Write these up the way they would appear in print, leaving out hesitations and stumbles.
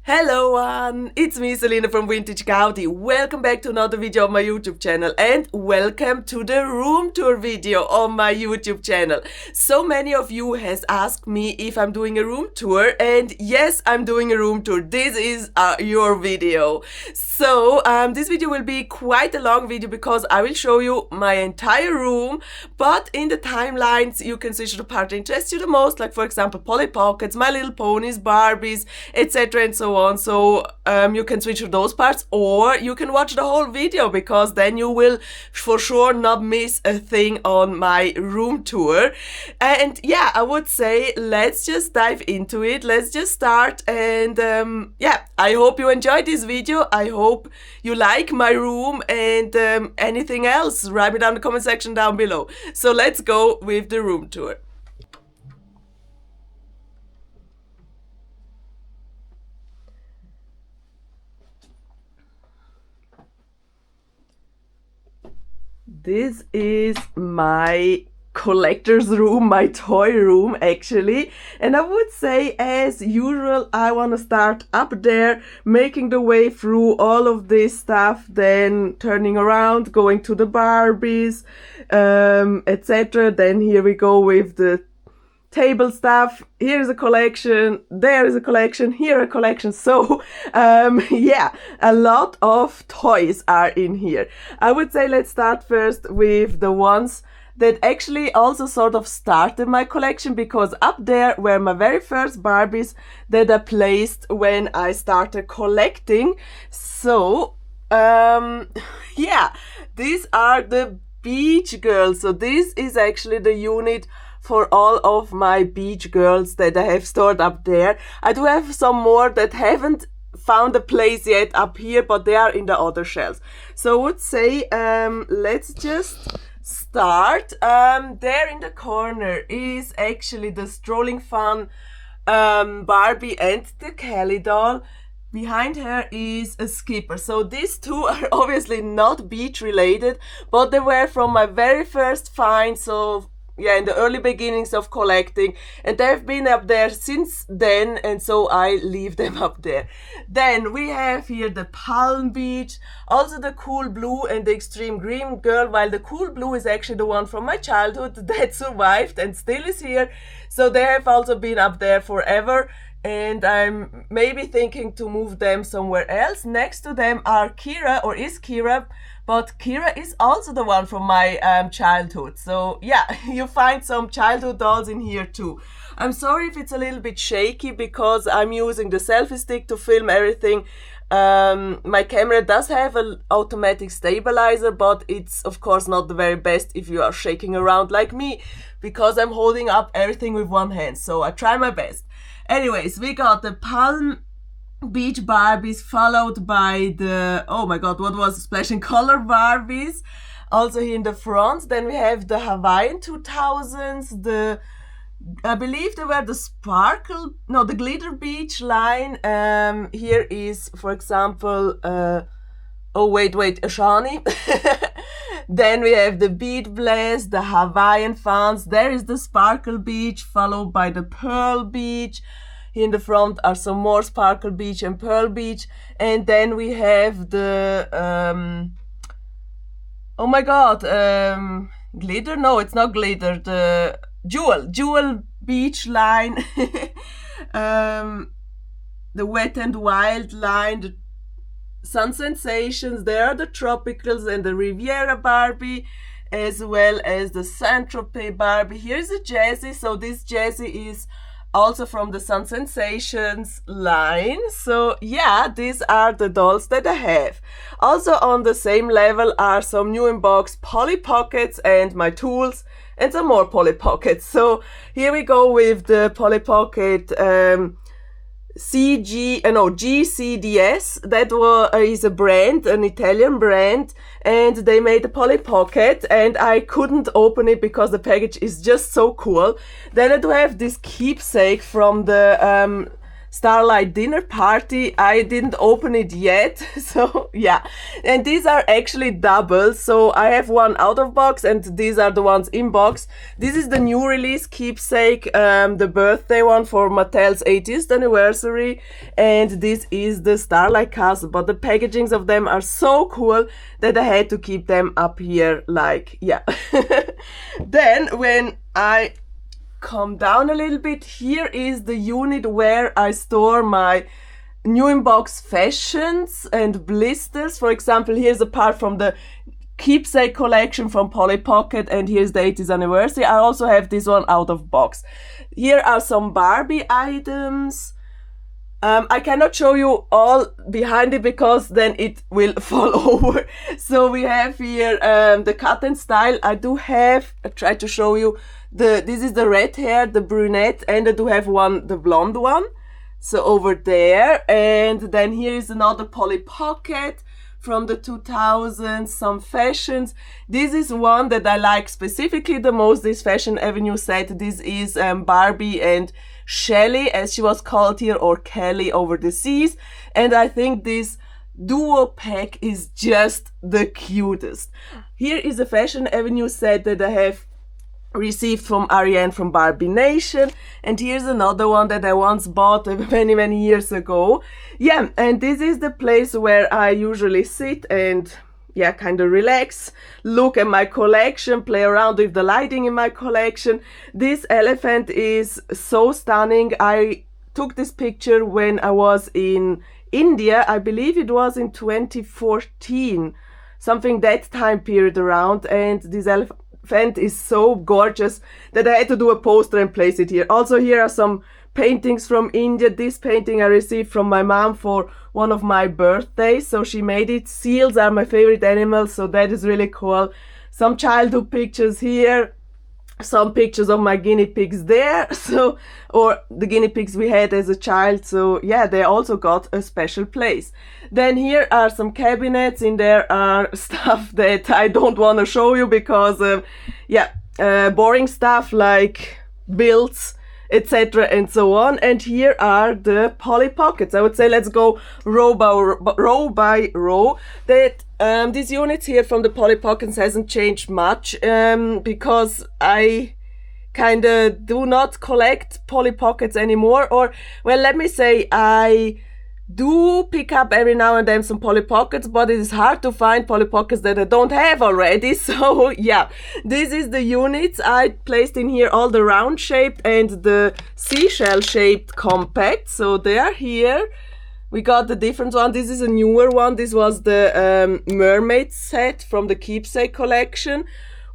Hello one, it's me Selena from Vintage Gaudi. Welcome back to another video on my YouTube channel and welcome to the room tour video on my YouTube channel. So many of you has asked me if I'm doing a room tour, and yes, I'm doing a room tour. This is your video. So this video will be quite a long video because I will show you my entire room, but in the timelines you can switch to the part that interests you the most, like for example Polly Pockets, My Little Ponies, Barbies, etc. and so on. So you can switch to those parts, or you can watch the whole video because then you will for sure not miss a thing on my room tour. And yeah, I would say let's just dive into it. Let's just start, and yeah, I hope you enjoyed this video. I hope you like my room, and anything else, write me down in the comment section down below. So let's go with the room tour. This is my collector's room, my toy room actually, and I would say as usual I want to start up there, making the way through all of this stuff, then turning around, going to the Barbies, etc. Then here we go with the table stuff. Here's a collection, there is a collection, here a collection. So yeah, a lot of toys are in here. I would say let's start first with the ones that actually also sort of started my collection, because up there were my very first Barbies that I placed when I started collecting. So yeah, these are the Beach Girls. So this is actually the unit for all of my Beach Girls that I have stored up there. I do have some more that haven't found a place yet up here, but they are in the other shelves. So I would say let's just start. There in the corner is actually the Strolling Fun Barbie and the Kelly doll. Behind her is a Skipper. So these two are obviously not beach related, but they were from my very first find. So yeah, in the early beginnings of collecting, and they've been up there since then, and so I leave them up there. Then we have here the Palm Beach, also the Cool Blue and the Extreme Green Girl, while the Cool Blue is actually the one from my childhood that survived and still is here. So they have also been up there forever, and I'm maybe thinking to move them somewhere else. Next to them are Kira, or is Kira, but Kira is also the one from my childhood. So yeah, you find some childhood dolls in here too. I'm sorry if it's a little bit shaky because I'm using the selfie stick to film everything. My camera does have an automatic stabilizer, but it's of course not the very best if you are shaking around like me, because I'm holding up everything with one hand. So I try my best. Anyways, we got the Palm Beach Barbies, followed by the, oh my god, what was Splash and Color Barbies, also here in the front. Then we have the Hawaiian 2000s, the, I believe they were the Sparkle, no, the Glitter Beach line. Here is, for example, oh wait, Ashani. Then we have the Bead Blast, the Hawaiian Fans. There is the Sparkle Beach, followed by the Pearl Beach. Here in the front are some more Sparkle Beach and Pearl Beach. And then we have the, oh my god, glitter? No, it's not glitter. The Jewel Beach line. The Wet and Wild line, the Sun Sensations. There are the Tropicals and the Riviera Barbie, as well as the Saint-Tropez Barbie. Here's a Jazzy. So this Jazzy is also from the Sun Sensations line. So yeah, these are the dolls that I have. Also on the same level are some new in box Polly Pockets and my tools, and some more Polly Pockets. So here we go with the Polly Pocket GCDS. That is a brand, an Italian brand, and they made a Polly Pocket, and I couldn't open it because the package is just so cool. Then I do have this keepsake from the Starlight dinner party. I didn't open it yet, so yeah. And these are actually doubles, so I have one out of box and these are the ones in box. This is the new release keepsake, the birthday one for Mattel's 80th anniversary, and this is the Starlight Castle, but the packagings of them are so cool that I had to keep them up here, like, yeah. Then when I come down a little bit, here is the unit where I store my new in-box fashions and blisters. For example, here's a part from the keepsake collection from Polly Pocket, and here's the 80th anniversary. I also have this one out of box. Here are some Barbie items. I cannot show you all behind it because then it will fall over. So we have here the cut and style. I try to show you this is the red hair, the brunette, and I do have one, the blonde one. So over there, and then here is another Polly Pocket from the 2000s, some fashions. This is one that I like specifically the most, this Fashion Avenue set. This is Barbie and Shelly, as she was called here, or Kelly over the seas. And I think this duo pack is just the cutest. Here is a Fashion Avenue set that I have received from Ariane from Barbie Nation, and here's another one that I once bought many years ago. Yeah, and this is the place where I usually sit and yeah, kind of relax, look at my collection, play around with the lighting in my collection. This elephant is so stunning. I took this picture when I was in India. I believe it was in 2014, something that time period around, and this elephant is so gorgeous that I had to do a poster and place it here. Also, here are some paintings from India. This painting I received from my mom for one of my birthdays, so she made it. Seals are my favorite animals, so that is really cool. Some childhood pictures here, some pictures of my guinea pigs there, so, or the guinea pigs we had as a child, so yeah, they also got a special place. Then here are some cabinets. In there are stuff that I don't want to show you because boring stuff like bills, etc. and so on. And here are the Polly Pockets. I would say let's go row by row. That these units here from the Polly Pockets hasn't changed much because I kind of do not collect Polly Pockets anymore, or well, let me say I do pick up every now and then some Polly Pockets, but it is hard to find Polly Pockets that I don't have already. So yeah, this is the units. I placed in here all the round shaped and the seashell shaped compacts, so they are here. We got the different one. This is a newer one. This was the mermaid set from the keepsake collection,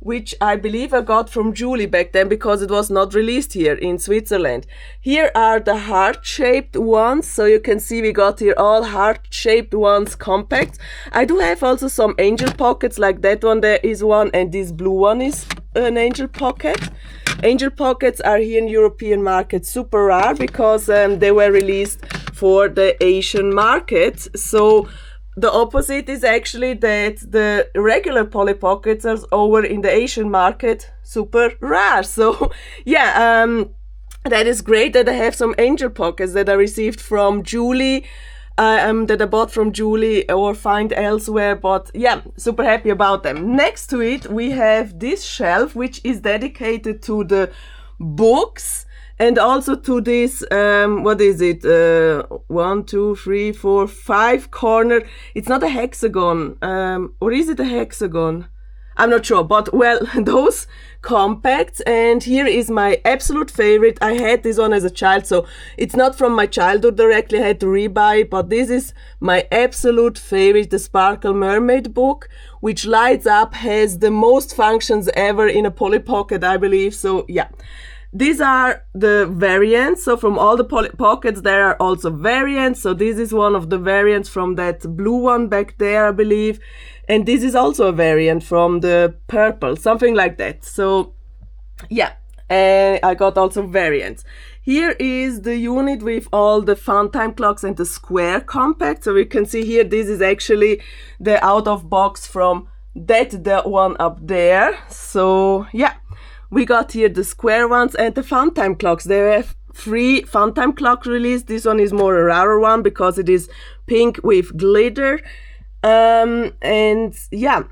which I believe I got from Julie back then because it was not released here in Switzerland. Here are the heart-shaped ones, so you can see we got here all heart-shaped ones, compacts. I do have also some angel pockets, like that one there is one, and this blue one is an angel pocket. Angel pockets are here in European market super rare because they were released for the Asian market. So the opposite is actually that the regular Polly Pockets are over in the Asian market super rare. So yeah, that is great that I have some angel pockets that I received from Julie, that I bought from Julie or find elsewhere, but yeah, super happy about them. Next to it we have this shelf which is dedicated to the books and also to this, what is it, 1, 2, 3, 4, 5 corner. It's not a hexagon, or is it a hexagon? I'm not sure, but well, those compacts. And here is my absolute favorite. I had this one as a child, so it's not from my childhood directly, I had to rebuy it, but this is my absolute favorite, the Sparkle Mermaid book, which lights up, has the most functions ever in a Polly Pocket, I believe. So yeah. These are the variants. So from all the Polly Pockets, there are also variants. So this is one of the variants from that blue one back there, I believe. And this is also a variant from the purple, something like that. So yeah, I got also variants. Here is the unit with all the fun time clocks and the square compact. So we can see here, this is actually the out of box from that one up there. So yeah. We got here the square ones and the fun time clocks. They have free Funtime clock release. This one is more a rarer one because it is pink with glitter. And yeah,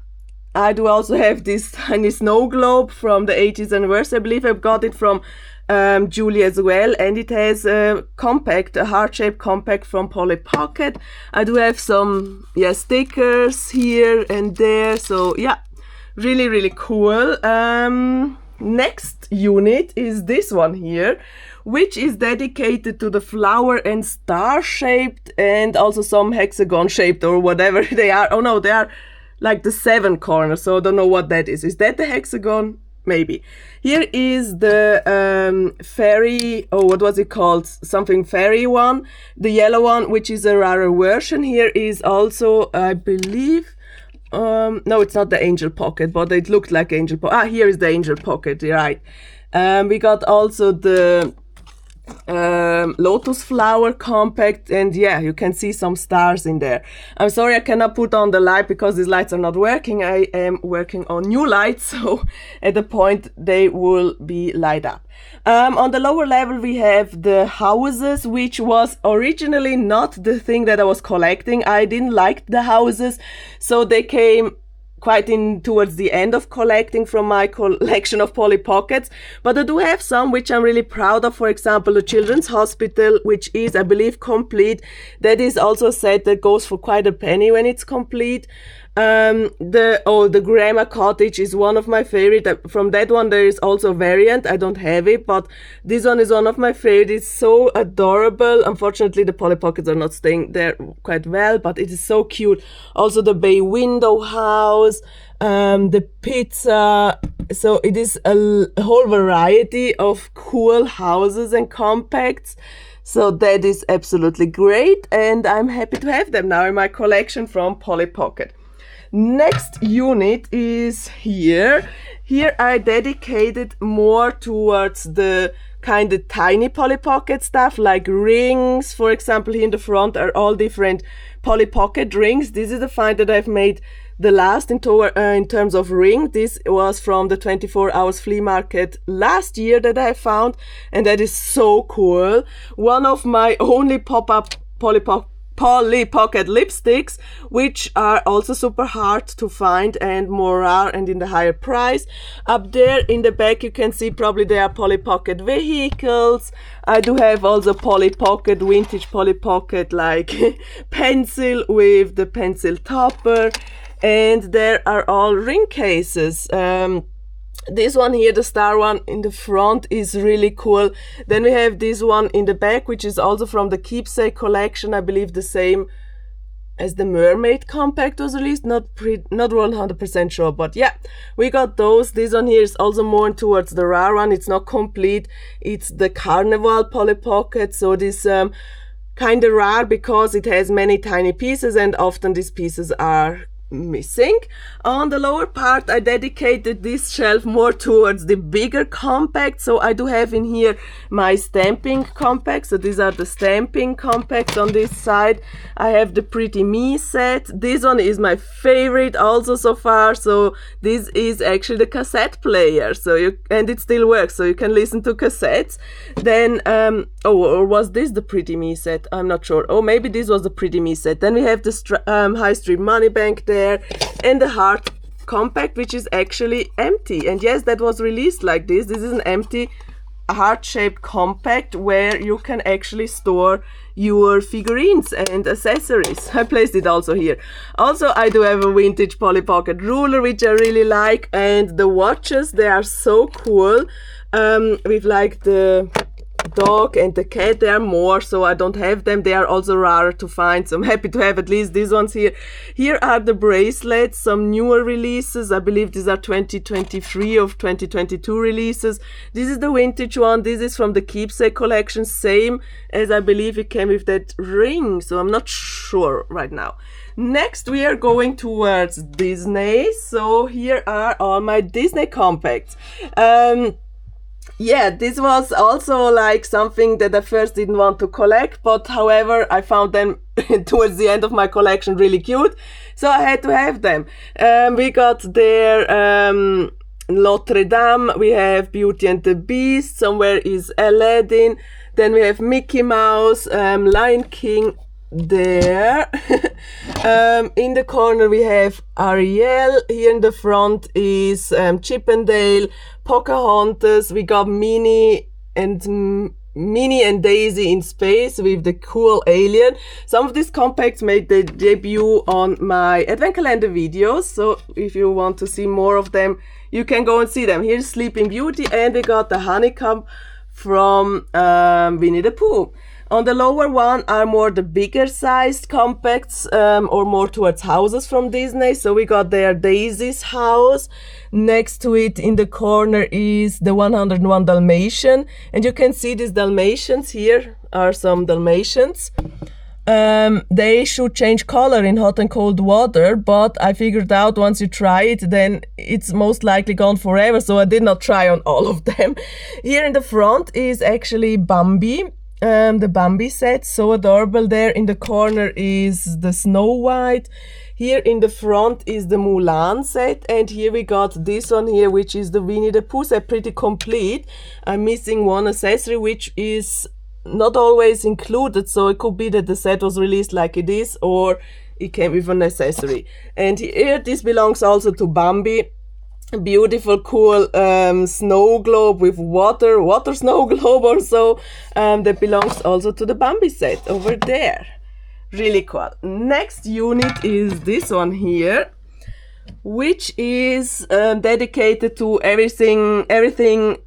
I do also have this tiny snow globe from the 80th anniversary. I believe I got it from Julie as well, and it has a heart-shaped compact from Polly Pocket. I do have some stickers here and there, so yeah, really, really cool. Next unit is this one here, which is dedicated to the flower and star shaped and also some hexagon shaped or whatever they are. Oh no, they are like the 7 corners, so I don't know what that is. Is that the hexagon? Maybe. Here is the fairy, what was it called? Something fairy one, the yellow one, which is a rarer version. Here is also, I believe, no, it's not the angel pocket, but it looked like angel pocket. Here is the angel pocket, right. We got also the lotus flower compact, and yeah, you can see some stars in there. I'm sorry I cannot put on the light because these lights are not working. I am working on new lights, so at the point they will be light up. On the lower level we have the houses, which was originally not the thing that I was collecting. I didn't like the houses, so they came quite in towards the end of collecting from my collection of Polly Pockets, but I do have some which I'm really proud of. For example, the Children's Hospital, which is, I believe, complete. That is also a set that goes for quite a penny when it's complete. The Grandma Cottage is one of my favorite. From that one there is also a variant. I don't have it, but this one is one of my favorite. It's so adorable. Unfortunately, the Polly Pockets are not staying there quite well, but it is so cute. Also the bay window house, the pizza. So it is a whole variety of cool houses and compacts. So that is absolutely great, and I'm happy to have them now in my collection from Polly Pocket. Next unit is here. Here I dedicated more towards the kind of tiny Polly Pocket stuff, like rings. For example, here in the front are all different Polly Pocket rings. This is the find that I've made the last in terms of ring. This was from the 24 Hours Flea Market last year that I found, and that is so cool. One of my only pop-up Polly Pocket lipsticks, which are also super hard to find and more rare and in the higher price. Up there in the back you can see probably there are Polly Pocket vehicles. I do have also Polly Pocket, vintage Polly Pocket like pencil with the pencil topper, and there are all ring cases. This one here, the star one in the front, is really cool. Then we have this one in the back, which is also from the Keepsake collection. I believe the same as the Mermaid compact was released. Not 100% sure, but yeah, we got those. This one here is also more towards the rare one. It's not complete. It's the Carnival Polly Pocket. So this kind of rare because it has many tiny pieces, and often these pieces are missing. On the lower part I dedicated this shelf more towards the bigger compact, so I do have in here my stamping compacts. So these are the stamping compacts. On this side I have the Pretty Me set. This one is my favorite also so far. So this is actually the cassette player, and it still works, so you can listen to cassettes. Then or was this the Pretty Me set? I'm not sure. Oh, maybe this was the Pretty Me set. Then we have the High Street Money Bank there, and the Heart compact, which is actually empty. And yes, that was released like this. This is an empty heart-shaped compact where you can actually store your figurines and accessories. I placed it also here. Also, I do have a vintage Polly Pocket ruler, which I really like, and the watches, they are so cool. With like the dog and the cat, there are more, so I don't have them. They are also rarer to find, so I'm happy to have at least these ones here. Here are the bracelets, some newer releases. I believe these are 2023 or 2022 releases. This is the vintage one. This is from the Keepsake collection, same as I believe it came with that ring, so I'm not sure right now. Next we are going towards Disney, so here are all my Disney compacts. Yeah, this was also like something that I first didn't want to collect, but however I found them towards the end of my collection really cute, so I had to have them. We got their Notre Dame, we have Beauty and the Beast, somewhere is Aladdin, Then we have Mickey Mouse, Lion King there. In the corner we have Ariel. Here in the front is Chippendale, Pocahontas. We got Minnie and Daisy in space with the cool alien. Some of these compacts made their debut on my advent calendar videos, so if you want to see more of them, you can go and see them. Here's Sleeping Beauty, and we got the honeycomb from Winnie the Pooh. On the lower one are more the bigger sized compacts, or more towards houses from Disney. So we got there Daisy's house. Next to it in the corner is the 101 Dalmatian. And you can see these Dalmatians. Here are some Dalmatians. They should change color in hot and cold water, but I figured out once you try it, then it's most likely gone forever. So I did not try on all of them. Here in the front is actually Bambi. The Bambi set, so adorable. There in the corner is the Snow White. Here in the front is the Mulan set, and here we got this one here, which is the Winnie the Pooh set, pretty complete. I'm missing one accessory, which is not always included, so it could be that the set was released like it is, or it came with an accessory. And here this belongs also to Bambi. Beautiful, cool snow globe with water snow globe or so. That belongs also to the Bambi set over there. Really cool. Next unit is this one here, which is dedicated to everything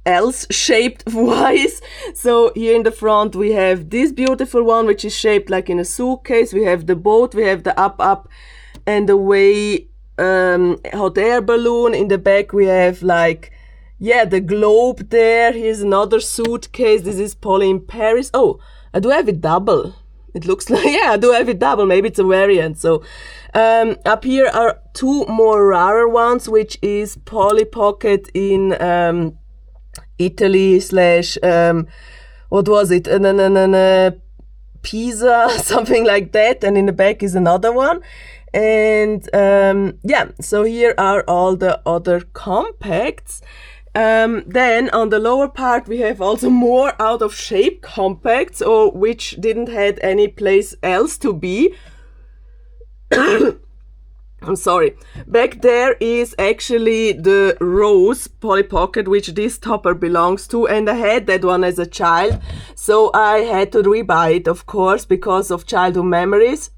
else shaped wise. So here in the front we have this beautiful one, which is shaped like in a suitcase. We have the boat, we have the up and away hot air balloon. In the back we have like, yeah, the globe there. Here's another suitcase. This is Polly in Paris. Oh, I do have it double. It looks like, yeah, I do have it double. Maybe it's a variant. So up here are two more rarer ones, which is Polly Pocket in Italy slash what was it? Pisa, something like that. And in the back is another one. And yeah, so here are all the other compacts. Then on the lower part we have also more out of shape compacts, or which didn't have any place else to be. I'm sorry. Back there is actually the Rose Polly Pocket, which this topper belongs to, and I had that one as a child, so I had to rebuy it, of course, because of childhood memories.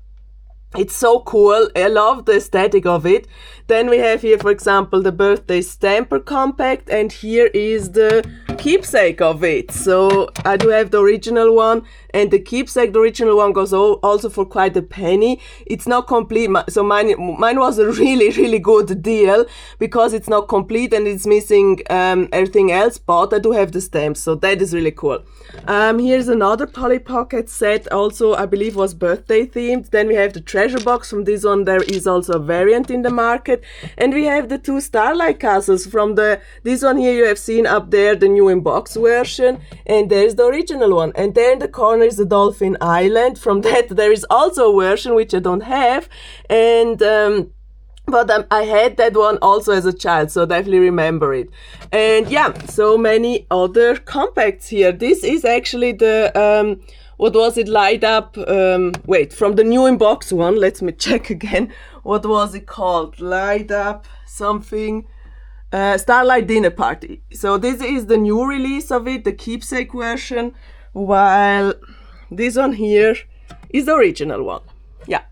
It's so cool. I love the aesthetic of it. Then we have here, for example, the birthday stamper compact, and here is the keepsake of it. So I do have the original one and the keepsake. The original one goes also for quite a penny. It's not complete, so mine was a really good deal because it's not complete and it's missing everything else, but I do have the stamps, so that is really cool. Here's another Polly Pocket set, also I believe was birthday themed. Then we have the treasure box. From this one there is also a variant in the market, and we have the two Starlight Castles. From this one here you have seen up there the new in box version, and there's the original one, and there in the corner is the Dolphin Island. From that there is also a version which I don't have, and but I had that one also as a child, so definitely remember it. And yeah, so many other compacts here. This is actually the what was it, light up, wait, from the new in box one, let me check again. What was it called? Light up something, Starlight Dinner Party. So this is the new release of it, the keepsake version, while this one here is the original one. Yeah.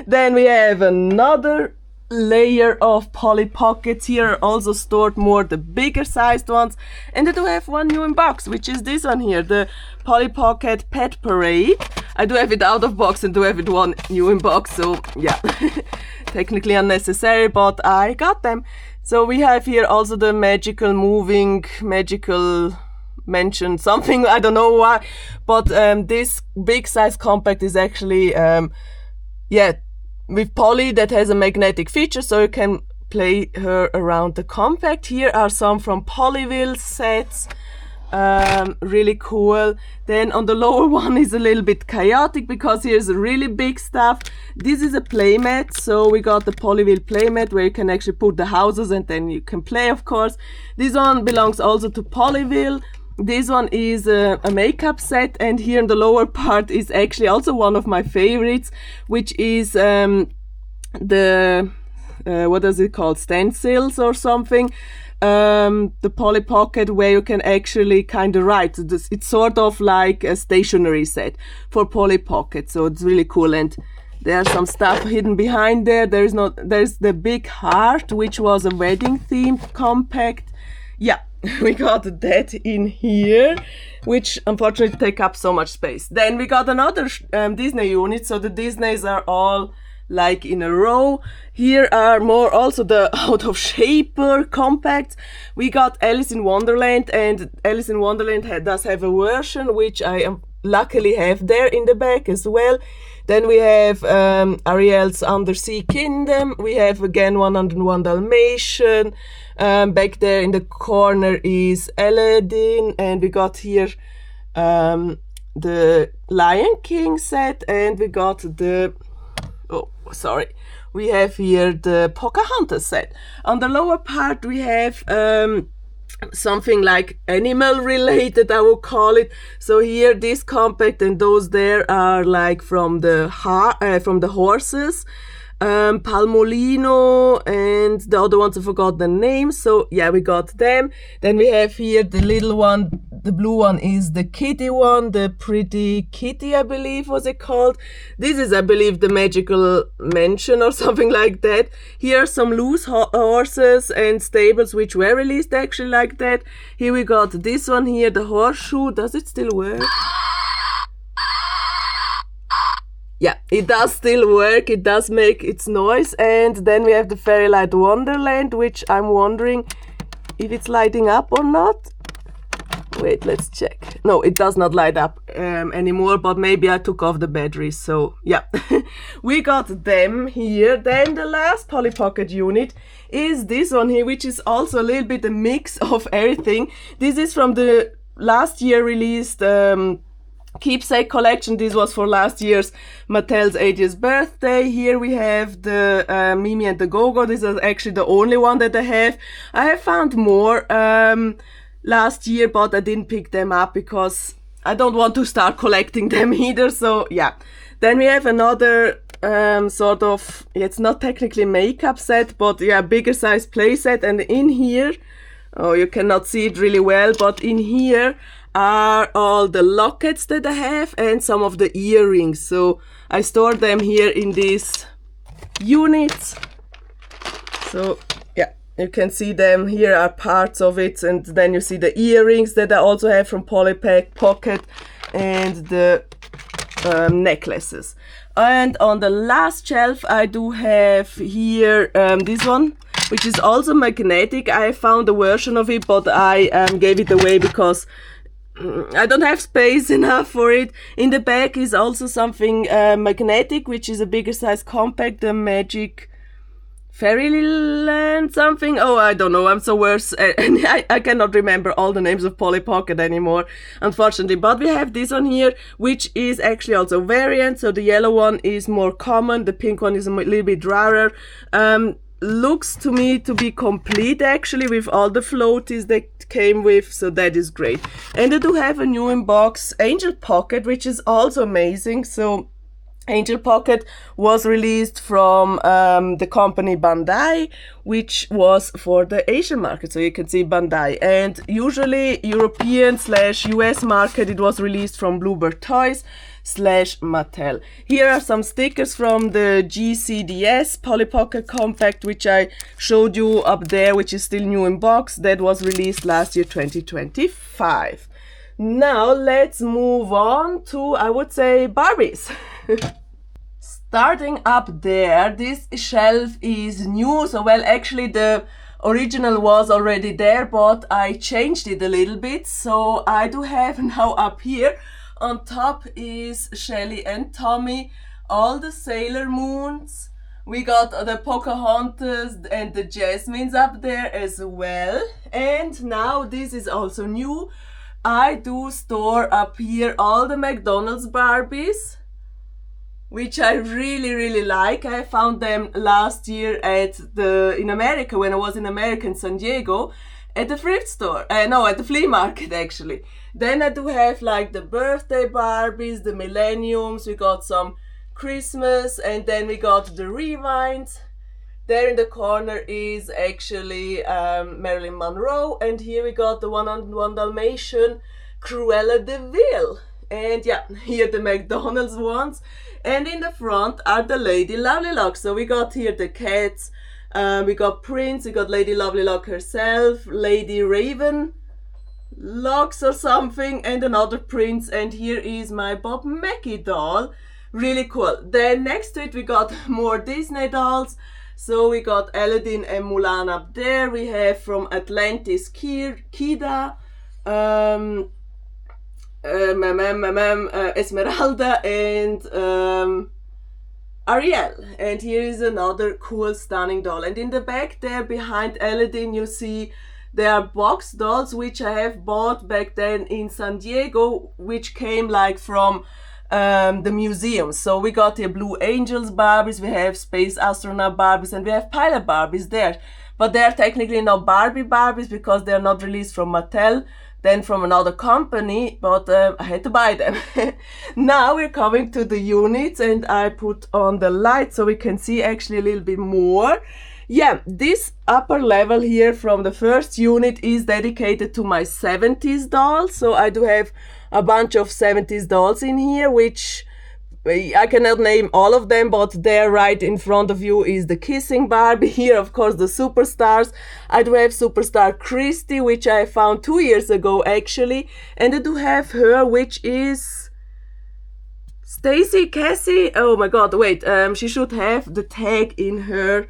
Then we have another layer of Polly Pockets. Here are also stored more the bigger sized ones, and I do have one new in box, which is this one here, the Polly Pocket Pet Parade. I do have it out of box and do have it one new in box, so yeah, technically unnecessary, but I got them. So we have here also the magical mention something, I don't know why, but this big size compact is actually yeah, with Polly, that has a magnetic feature, so you can play her around the compact. Here are some from Polyville sets, really cool. Then on the lower one is a little bit chaotic because here's really big stuff. This is a playmat, so we got the Polyville playmat where you can actually put the houses and then you can play, of course. This one belongs also to Polyville. This one is a makeup set, and here in the lower part is actually also one of my favorites, which is the what does it called, stencils or something, the Polly Pocket, where you can actually kind of write. It's sort of like a stationery set for Polly Pocket, so it's really cool. And there's some stuff hidden behind there. There's the big heart, which was a wedding themed compact. Yeah, we got that in here, which unfortunately take up so much space. Then we got another Disney unit, so the Disneys are all like in a row. Here are more also the out of shaper compacts. We got Alice in Wonderland, and Alice in Wonderland does have a version which I luckily have there in the back as well. Then we have Ariel's Undersea Kingdom. We have again 101 Dalmatian. Back there in the corner is Aladdin, and we got here the Lion King set, and we got the we have here the Pocahontas set. On the lower part we have something like animal related, I will call it. So here this compact and those there are like from the horses, Palmolino, and the other ones I forgot the name. So yeah, we got them. Then we have here the little one, the blue one is the kitty one, the Pretty Kitty, I believe was it called. This is, I believe, the Magical Mansion or something like that. Here are some loose horses and stables which were released actually like that. Here we got this one here, the horseshoe. Does it still work? Yeah, it does still work. It does make its noise. And then we have the Fairy Light Wonderland, which I'm wondering if it's lighting up or not. Wait, let's check. No, it does not light up anymore, but maybe I took off the batteries. So yeah, we got them here. Then the last Polly Pocket unit is this one here, which is also a little bit a mix of everything. This is from the last year released keepsake collection. This was for last year's Mattel's 80th birthday. Here we have the Mimi and the Go-Go. This is actually the only one that I have. I have found more last year, but I didn't pick them up because I don't want to start collecting them either. So yeah. Then we have another sort of, it's not technically makeup set, but yeah, bigger size play set. And in here, oh, you cannot see it really well, but in here are all the lockets that I have and some of the earrings. So I stored them here in these units. So yeah, you can see them. Here are parts of it, and then you see the earrings that I also have from Polly Pocket and the necklaces. And on the last shelf I do have here this one, which is also magnetic. I found a version of it, but I gave it away because I don't have space enough for it. In the back is also something magnetic, which is a bigger size compact, the Magic Fairyland something. Oh, I don't know, I'm so worse. I cannot remember all the names of Polly Pocket anymore, unfortunately. But we have this one here, which is actually also variant. So the yellow one is more common, the pink one is a little bit rarer. Looks to me to be complete actually with all the floaties that came with, so that is great. And I do have a new in box Angel Pocket, which is also amazing. So Angel Pocket was released from the company Bandai, which was for the Asian market. So you can see Bandai, and usually European/US market it was released from Bluebird Toys /Mattel. Here are some stickers from the GCDS Polly Pocket Compact, which I showed you up there, which is still new in box. That was released last year, 2025. Now let's move on to, I would say, Barbies. Starting up there, this shelf is new. So, well, actually the original was already there, but I changed it a little bit. So I do have now up here, on top is Shelly and Tommy, all the Sailor Moons. We got the Pocahontas and the Jasmines up there as well. And now this is also new. I do store up here all the McDonald's Barbies, which I really like. I found them last year in America, when I was in America in San Diego. At the thrift store. No, at the flea market actually. Then I do have like the birthday Barbies, the Millenniums, we got some Christmas, and then we got the Rewinds. There in the corner is actually Marilyn Monroe, and here we got the 101 Dalmatian Cruella de Vil. And yeah, here the McDonald's ones. And in the front are the Lady Lovely Locks. So we got here the cats, we got Prince, we got Lady Lovely Lock herself, Lady Raven Locks or something, and another Prince. And here is my Bob Mackie doll. Really cool. Then next to it we got more Disney dolls. So we got Aladdin and Mulan up there. We have from Atlantis Kida, Esmeralda, and Ariel. And here is another cool stunning doll. And in the back there behind Aladdin you see there are box dolls which I have bought back then in San Diego, which came like from the museum. So we got here Blue Angels Barbies, we have Space Astronaut Barbies, and we have Pilot Barbies there. But they are technically not Barbie Barbies because they are not released from Mattel, then from another company, but I had to buy them. Now we're coming to the units, and I put on the light so we can see actually a little bit more. Yeah, this upper level here from the first unit is dedicated to my 70s dolls. So I do have a bunch of 70s dolls in here, which I cannot name all of them, but there right in front of you is the Kissing Barbie. Here, of course, the Superstars. I do have Superstar Christy, which I found 2 years ago, actually. And I do have her, which is Stacy, Cassie. Oh my god, wait. She should have the tag in her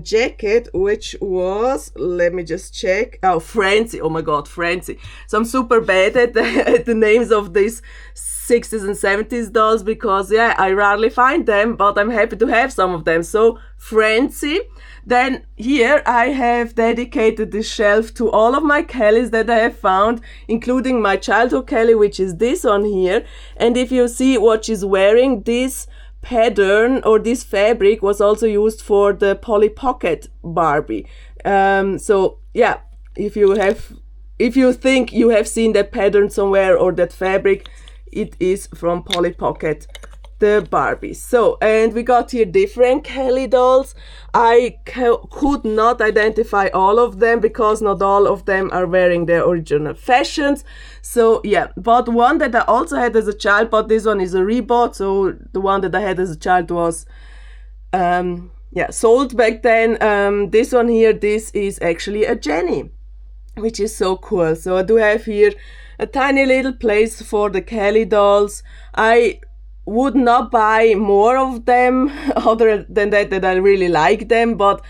jacket, which was, let me just check. Oh, Francie. Oh my god, Francie. So I'm super bad at the names of these 60s and 70s dolls because yeah, I rarely find them, but I'm happy to have some of them. So Francie. Then here I have dedicated this shelf to all of my Kellys that I have found, including my childhood Kelly, which is this one here. And if you see what she's wearing, this pattern or this fabric was also used for the Polly Pocket Barbie. So yeah, if you think you have seen that pattern somewhere or that fabric, it is from Polly Pocket, the Barbie. So, and we got here different Kelly dolls. I could not identify all of them because not all of them are wearing their original fashions. So yeah, but one that I also had as a child, but this one is a rebought. So the one that I had as a child was sold back then. This one here, this is actually a Jenny, which is so cool. So I do have here a tiny little place for the Kelly dolls. I would not buy more of them other than that I really like them, but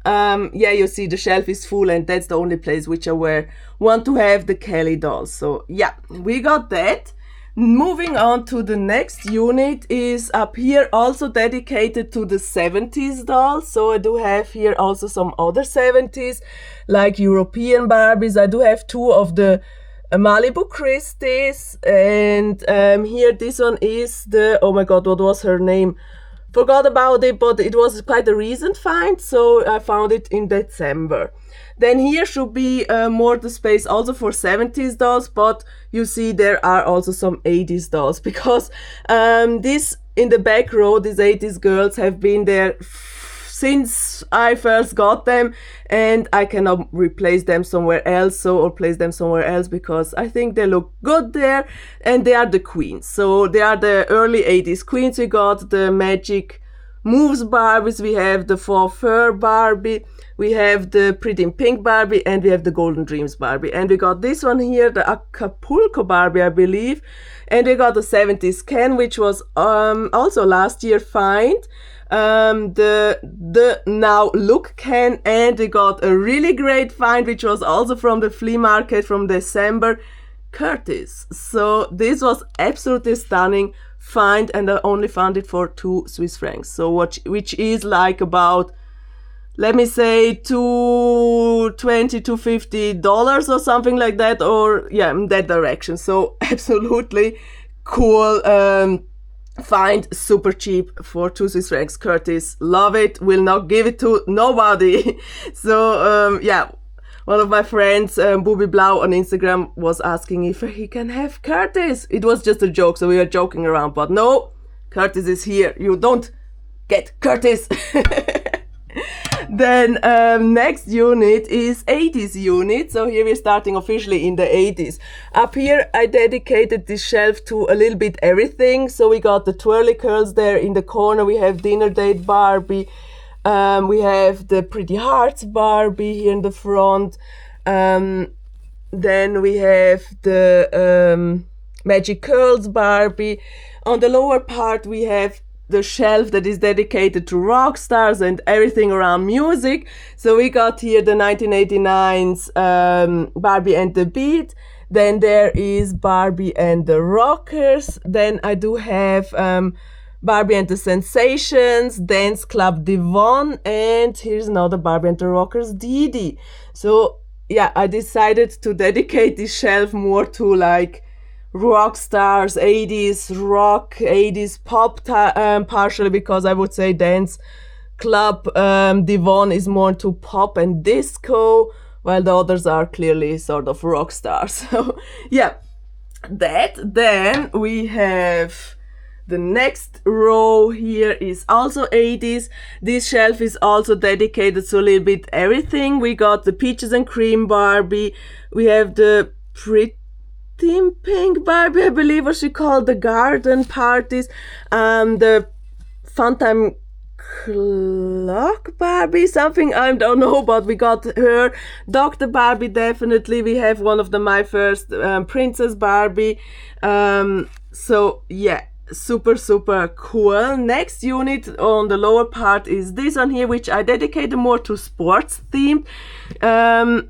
yeah, you see the shelf is full and that's the only place which I want to have the Kelly dolls. So yeah, we got that. Moving on to the next unit is up here, also dedicated to the 70s dolls. So I do have here also some other 70s like European Barbies. I do have two of the Malibu Christies, and here this one is the, oh my god, what was her name? Forgot about it, but it was quite a recent find, so I found it in December. Then here should be more the space also for 70s dolls, but you see there are also some 80s dolls because this in the back row, these 80s girls have been there since I first got them, and I cannot replace them somewhere else, or place them somewhere else, because I think they look good there, and they are the queens. So they are the early 80s queens. We got the Magic Moves Barbies, we have the Faux Fur Barbie, we have the Pretty in Pink Barbie, and we have the Golden Dreams Barbie. And we got this one here, the Acapulco Barbie, I believe. And we got the 70s Ken, which was also last year find. The Now Look Ken, and we got a really great find, which was also from the flea market from December, Curtis. So this was absolutely stunning find, and I only found it for 2 Swiss francs. So which is like about, let me say, $220 to $50 or something like that, or yeah, in that direction. So absolutely cool find, super cheap for 2 Swiss francs. Curtis, love it, will not give it to nobody. So yeah, one of my friends, Booby Blau on Instagram, was asking if he can have Curtis. It was just a joke, so we were joking around, but no, Curtis is here. You don't get Curtis. Then next unit is 80s unit. So here we're starting officially in the 80s. Up here I dedicated this shelf to a little bit everything. So we got the twirly curls there in the corner. We have Dinner Date Barbie. We have the Pretty Hearts Barbie here in the front. Then we have the Magic Curls Barbie. On the lower part we have the shelf that is dedicated to rock stars and everything around music. So we got here the 1989's Barbie and the Beat. Then there is Barbie and the Rockers. Then I do have Barbie and the Sensations, Dance Club Devon, and here's another Barbie and the Rockers, Dee Dee. So yeah, I decided to dedicate this shelf more to like rock stars, 80s rock, 80s pop, partially because I would say Dance Club Devon is more to pop and disco, while the others are clearly sort of rock stars. So yeah, then we have the next row here is also 80s. This shelf is also dedicated to a little bit everything. We got the Peaches and Cream Barbie. We have the Pretty Pink Barbie, I believe what she called, the garden parties, the Funtime Clock Barbie, something I don't know, but we got her. Dr. Barbie, definitely. We have one of my first Princess Barbie. So yeah, super cool. Next unit on the lower part is this one here, which I dedicated more to sports themed.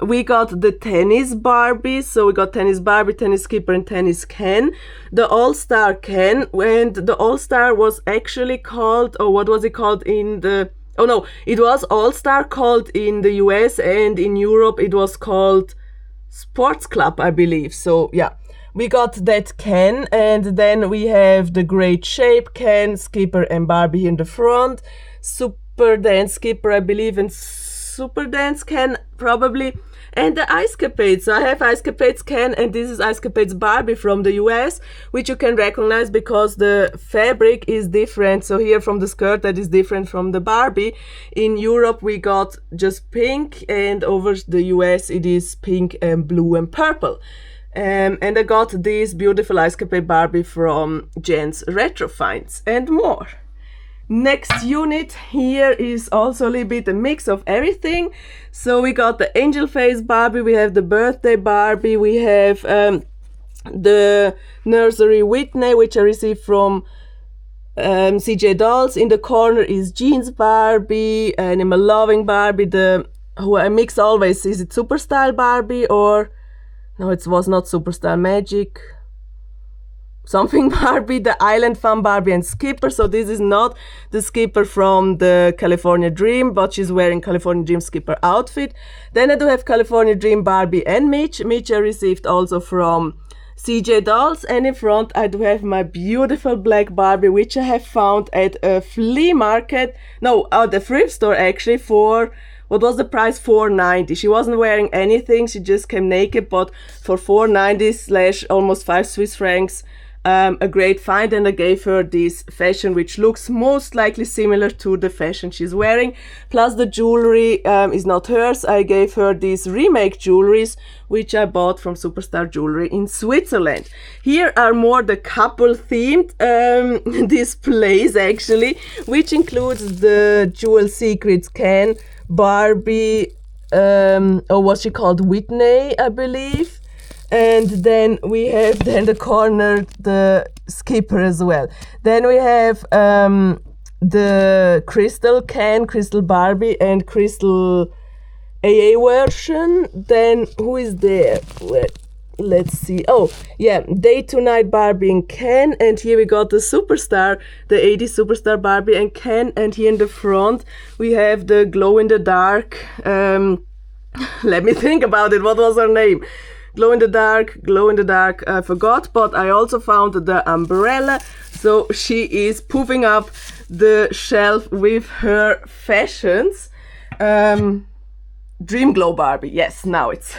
We got the Tennis Barbie. So we got Tennis Barbie, Tennis Skipper, and Tennis Ken. The All-Star Ken, and the All-Star was actually called, or what was it called in the, oh no, it was All-Star called in the US, and in Europe it was called Sports Club, I believe. So yeah, we got that Ken, and then we have the Great Shape Ken, Skipper, and Barbie in the front. Super Dance Skipper, I believe, and Super Dance Ken, probably. And the Ice Capades. So I have Ice Capades Ken, and this is Ice Capades Barbie from the US, which you can recognize because the fabric is different. So here from the skirt, that is different from the Barbie. In Europe, we got just pink, and over the US, it is pink and blue and purple. And I got this beautiful Ice Capade Barbie from Jen's Retro Finds and more. Next unit here is also a little bit a mix of everything. So we got the Angel Face Barbie, we have the Birthday Barbie, we have the Nursery Whitney, which I received from CJ Dolls. In the corner is Jeans Barbie, Animal Loving Barbie, who I mix always. Is it Superstyle Barbie or... No, it was not Superstar Magic. Something Barbie, the Island Fun Barbie and Skipper. So this is not the Skipper from the California Dream, but she's wearing California Dream Skipper outfit. Then I do have California Dream Barbie and Mitch. Mitch I received also from CJ Dolls. And in front I do have my beautiful black Barbie, which I have found at a flea market. No, at the thrift store actually for... What was the price? $4.90. She wasn't wearing anything. She just came naked, but for $4.90 / almost 5 Swiss francs, a great find. And I gave her this fashion, which looks most likely similar to the fashion she's wearing. Plus the jewelry is not hers. I gave her these remake jewelries, which I bought from Superstar Jewelry in Switzerland. Here are more the couple themed displays actually, which includes the Jewel Secrets Can Barbie, or what she called Whitney, I believe. And then we have the corner, the Skipper as well. Then we have the Crystal Can, Crystal Barbie, and Crystal AA version. Then who is there? Let's see. Oh, yeah, Day to Night Barbie and Ken. And here we got the Superstar, the 80s Superstar Barbie and Ken. And here in the front, we have the Glow in the Dark. Let me think about it. What was her name? Glow in the Dark, I forgot. But I also found the umbrella. So she is poofing up the shelf with her fashions. Dream Glow Barbie. Yes, now it's.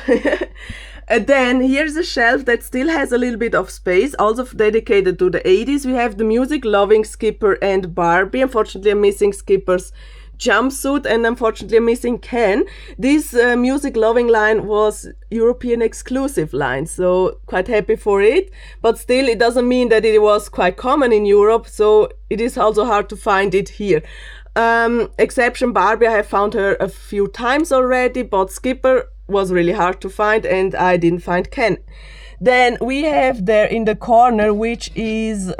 And then here's a shelf that still has a little bit of space, also dedicated to the 80s. We have the music-loving Skipper and Barbie. Unfortunately, I'm missing Skipper's jumpsuit, and unfortunately I'm missing Ken. This music-loving line was European exclusive line, so quite happy for it. But still, it doesn't mean that it was quite common in Europe, so it is also hard to find it here. Exception Barbie, I have found her a few times already, but Skipper was really hard to find, and I didn't find Ken. Then we have there in the corner, which is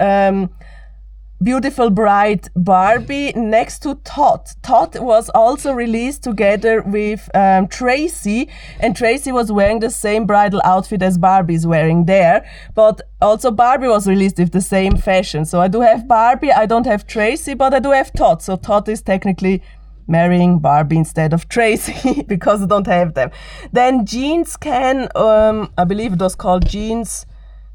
Beautiful Bride Barbie next to Tot. Tot was also released together with Tracy, and Tracy was wearing the same bridal outfit as Barbie is wearing there, but also Barbie was released with the same fashion. So I do have Barbie, I don't have Tracy, but I do have Tot. So Tot is technically marrying Barbie instead of Tracy because I don't have them. Then Jeans Ken, I believe it was called Jeans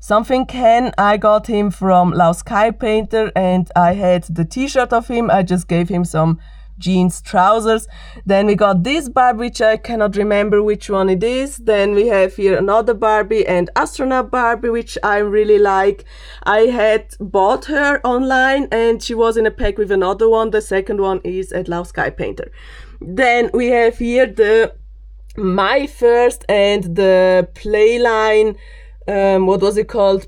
something Ken. I got him from Laos Sky Painter, and I had the t-shirt of him. I just gave him some jeans trousers. Then we got this Barbie, which I cannot remember which one it is. Then we have here another Barbie and astronaut Barbie, which I really like. I had bought her online and she was in a pack with another one. The second one is at Laos Sky Painter. Then we have here the My First and the Playline, what was it called?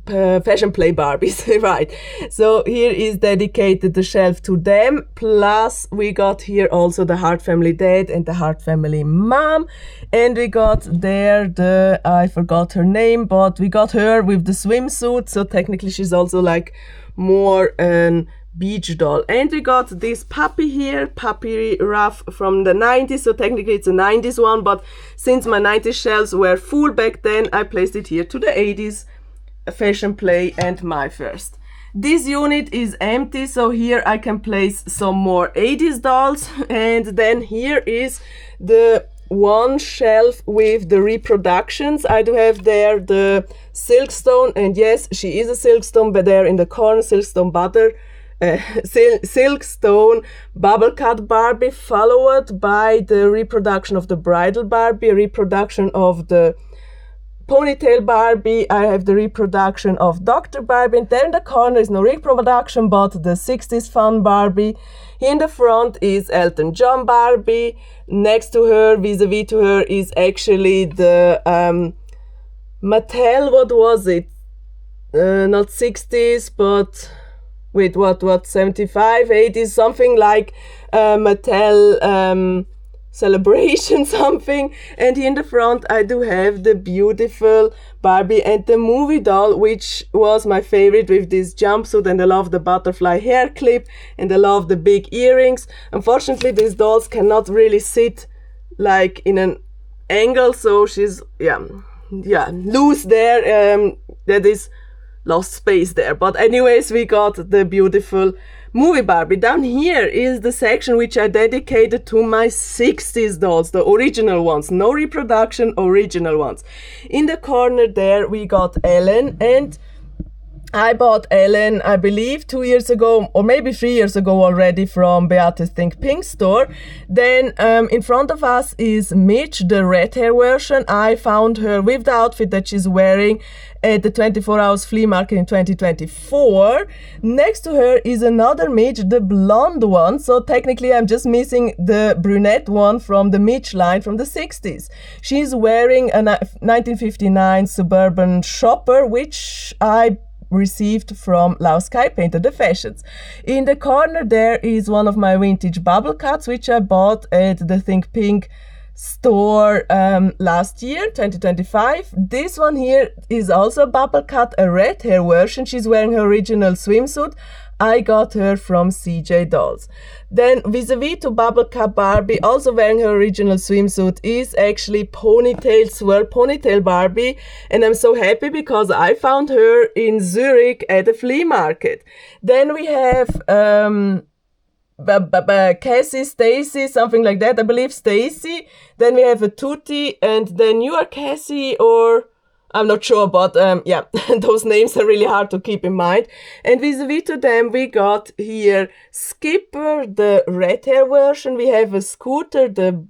Fashion Play Barbies, right. So here is dedicated the shelf to them. Plus we got here also the Hart Family Dad and the Hart Family Mom. And we got there I forgot her name, but we got her with the swimsuit. So technically she's also like more an beach doll. And we got this puppy here, Puppy Ruff from the 90s. So technically it's a 90s one, but since my 90s shelves were full back then, I placed it here to the 80s. Fashion Play and My First. This unit is empty, so here I can place some more 80s dolls. And then here is the one shelf with the reproductions. I do have there the Silkstone, and yes, she is a Silkstone, but there in the corner, Silkstone Silkstone Bubble Cut Barbie, followed by the reproduction of the Bridal Barbie, a reproduction of the Ponytail Barbie. I have the reproduction of Dr. Barbie, and there in the corner is no reproduction but the 60s Fun Barbie. Here in the front is Elton John Barbie. Next to her, vis-a-vis to her, is actually the Mattel, what was it? Not 60s, but wait, what, 75, 80s, something like Mattel Celebration something. And here in the front I do have the beautiful Barbie and the movie doll, which was my favorite, with this jumpsuit, and I love the butterfly hair clip and I love the big earrings. Unfortunately these dolls cannot really sit like in an angle, so she's loose there, that is lost space there. But anyways, we got the beautiful movie Barbie. Down here is the section which I dedicated to my 60s dolls, the original ones, no reproduction, original ones. In the corner there we got Ellen, and I bought Ellen, I believe 2 years ago, or maybe 3 years ago already, from Beate's Think Pink store. Then in front of us is Mitch, the red hair version. I found her with the outfit that she's wearing at the 24 Hours Flea Market in 2024. Next to her is another Mitch, the blonde one. So technically I'm just missing the brunette one from the Mitch line from the 60s. She's wearing a 1959 Suburban Shopper, which I received from Laos Sky Painter, the fashions. In the corner there is one of my vintage bubble cuts, which I bought at the Think Pink store last year, 2025. This one here is also a bubble cut, a red hair version. She's wearing her original swimsuit. I got her from CJ Dolls. Then vis-a-vis to Bubble Cut Barbie, also wearing her original swimsuit, is actually Swirl Ponytail Barbie. And I'm so happy because I found her in Zurich at the flea market. Then we have Cassie, Stacy, something like that. I believe Stacy. Then we have a Tutti, and then you are Cassie, or I'm not sure, but yeah, those names are really hard to keep in mind. And vis-a-vis to them, we got here Skipper, the red hair version. We have a Scooter, the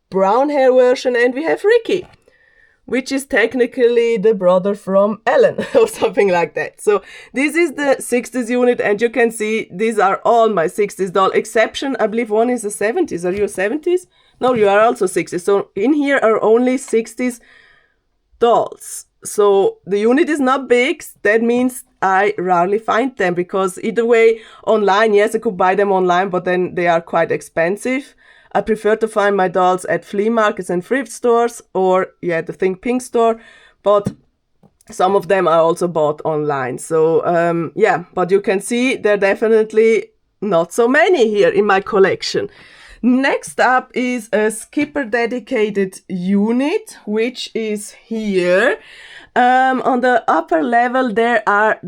brown hair version, and we have Ricky, which is technically the brother from Ellen or something like that. So this is the 60s unit, and you can see these are all my 60s doll, exception, I believe one is a 70s. Are you a 70s? No, you are also 60s. So in here are only 60s dolls. So the unit is not big. That means I rarely find them, because either way, online, yes, I could buy them online, but then they are quite expensive. I prefer to find my dolls at flea markets and thrift stores, or yeah, the Think Pink store. But some of them I also bought online. So yeah, but you can see there are definitely not so many here in my collection. Next up is a Skipper dedicated unit, which is here. On the upper level, there are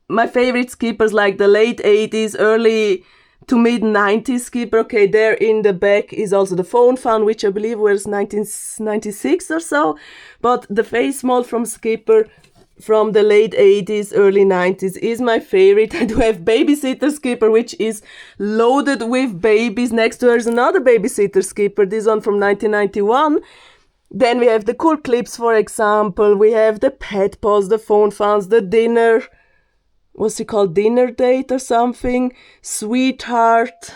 my favorite Skippers, like the late 80s, early to mid 90s Skipper. Okay, there in the back is also the phone fan, which I believe was 1996 or so. But the face mold from Skipper from the late 80s, early 90s is my favorite. I do have Babysitter Skipper, which is loaded with babies. Next to her is another Babysitter Skipper, this one from 1991. Then we have the cool clips, for example. We have the pet paws, the phone fans, the dinner, what's it called, dinner date or something, sweetheart,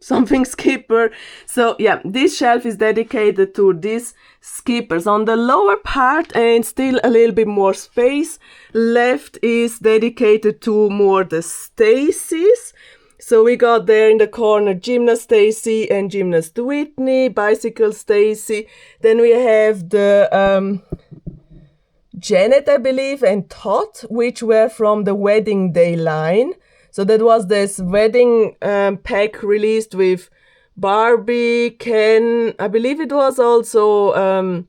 something Skipper. So yeah, this shelf is dedicated to these Skippers. On the lower part, and still a little bit more space left, is dedicated to more the Stacies. So we got there in the corner Gymnast Stacy and Gymnast Whitney, Bicycle Stacy. Then we have the Janet, I believe, and Todd, which were from the Wedding Day line. So that was this wedding pack released with Barbie, Ken, I believe it was also,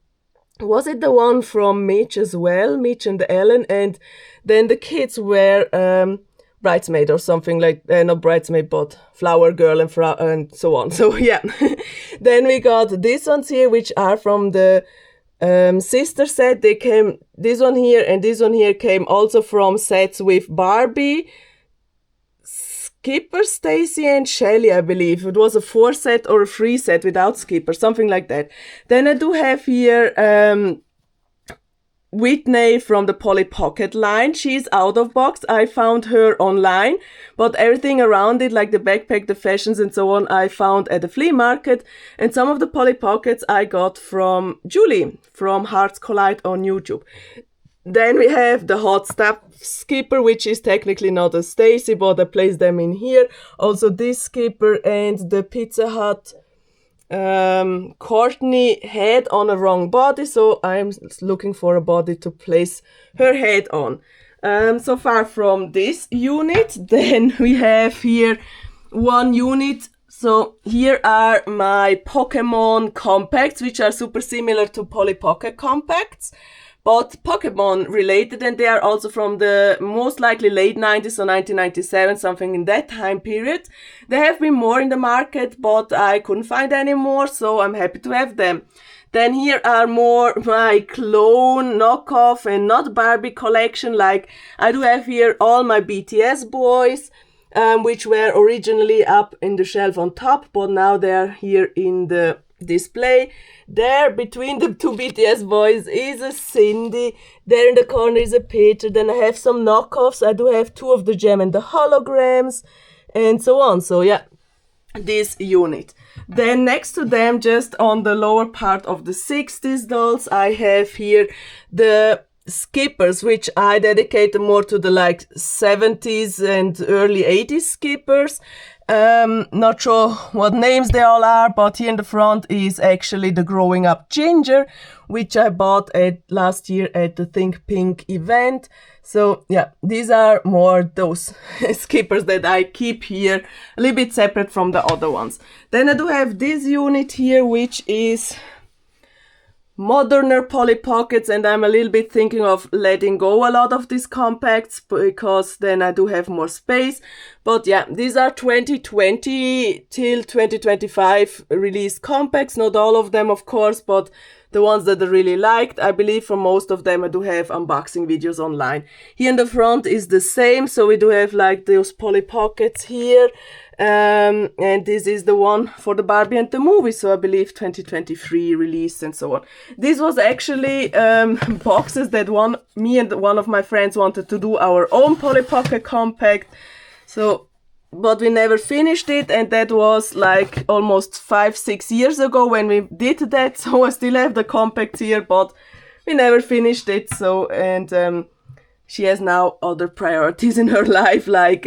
was it the one from Mitch as well, Mitch and Ellen, and then the kids were bridesmaid or something like, not bridesmaid, but flower girl and so on. So yeah, then we got these ones here, which are from the sister set. They came, this one here and this one here came also from sets with Barbie, Skipper, Stacy, and Shelly, I believe. It was a 4 set or a 3 set without Skipper, something like that. Then I do have here Whitney from the Polly Pocket line. She's out of box. I found her online, but everything around it, like the backpack, the fashions and so on, I found at the flea market. And some of the Polly Pockets I got from Julie from Hearts Collide on YouTube. Then we have the Hot Stuff Skipper, which is technically not a Stacy, but I placed them in here. Also this Skipper and the Pizza Hut Courtney head on a wrong body, so I'm looking for a body to place her head on. So far from this unit. Then we have here one unit. So here are my Pokemon compacts, which are super similar to Polly Pocket compacts, but Pokemon related, and they are also from the most likely late 90s, so 1997, something in that time period. There have been more in the market, but I couldn't find any more, so I'm happy to have them. Then here are more my clone, knockoff, and not Barbie collection. Like I do have here all my BTS boys, which were originally up in the shelf on top, but now they're here in the display. There between the two BTS boys is a Cindy. There in the corner is a Peter. Then I have some knockoffs. I do have 2 of the Gem and the holograms and so on. So yeah, this unit. Then next to them, just on the lower part of the 60s dolls, I have here the Skippers, which I dedicated more to the like 70s and early 80s Skippers. Not sure what names they all are, but here in the front is actually the Growing Up Ginger, which I bought last year at the Think Pink event. So yeah, these are more those Skippers that I keep here, a little bit separate from the other ones. Then I do have this unit here, which is moderner Polly Pockets, and I'm a little bit thinking of letting go a lot of these compacts because then I do have more space. But yeah, these are 2020 till 2025 released compacts, not all of them of course, but the ones that I really liked. I believe for most of them I do have unboxing videos online. Here in the front is the same, so we do have like those Polly Pockets here. And this is the one for the Barbie and the movie, so I believe 2023 release and so on. This was actually boxes that me and one of my friends wanted to do our own Polly Pocket compact. So, but we never finished it, and that was like almost 5-6 years ago when we did that. So I still have the compact here, but we never finished it. So, and she has now other priorities in her life, like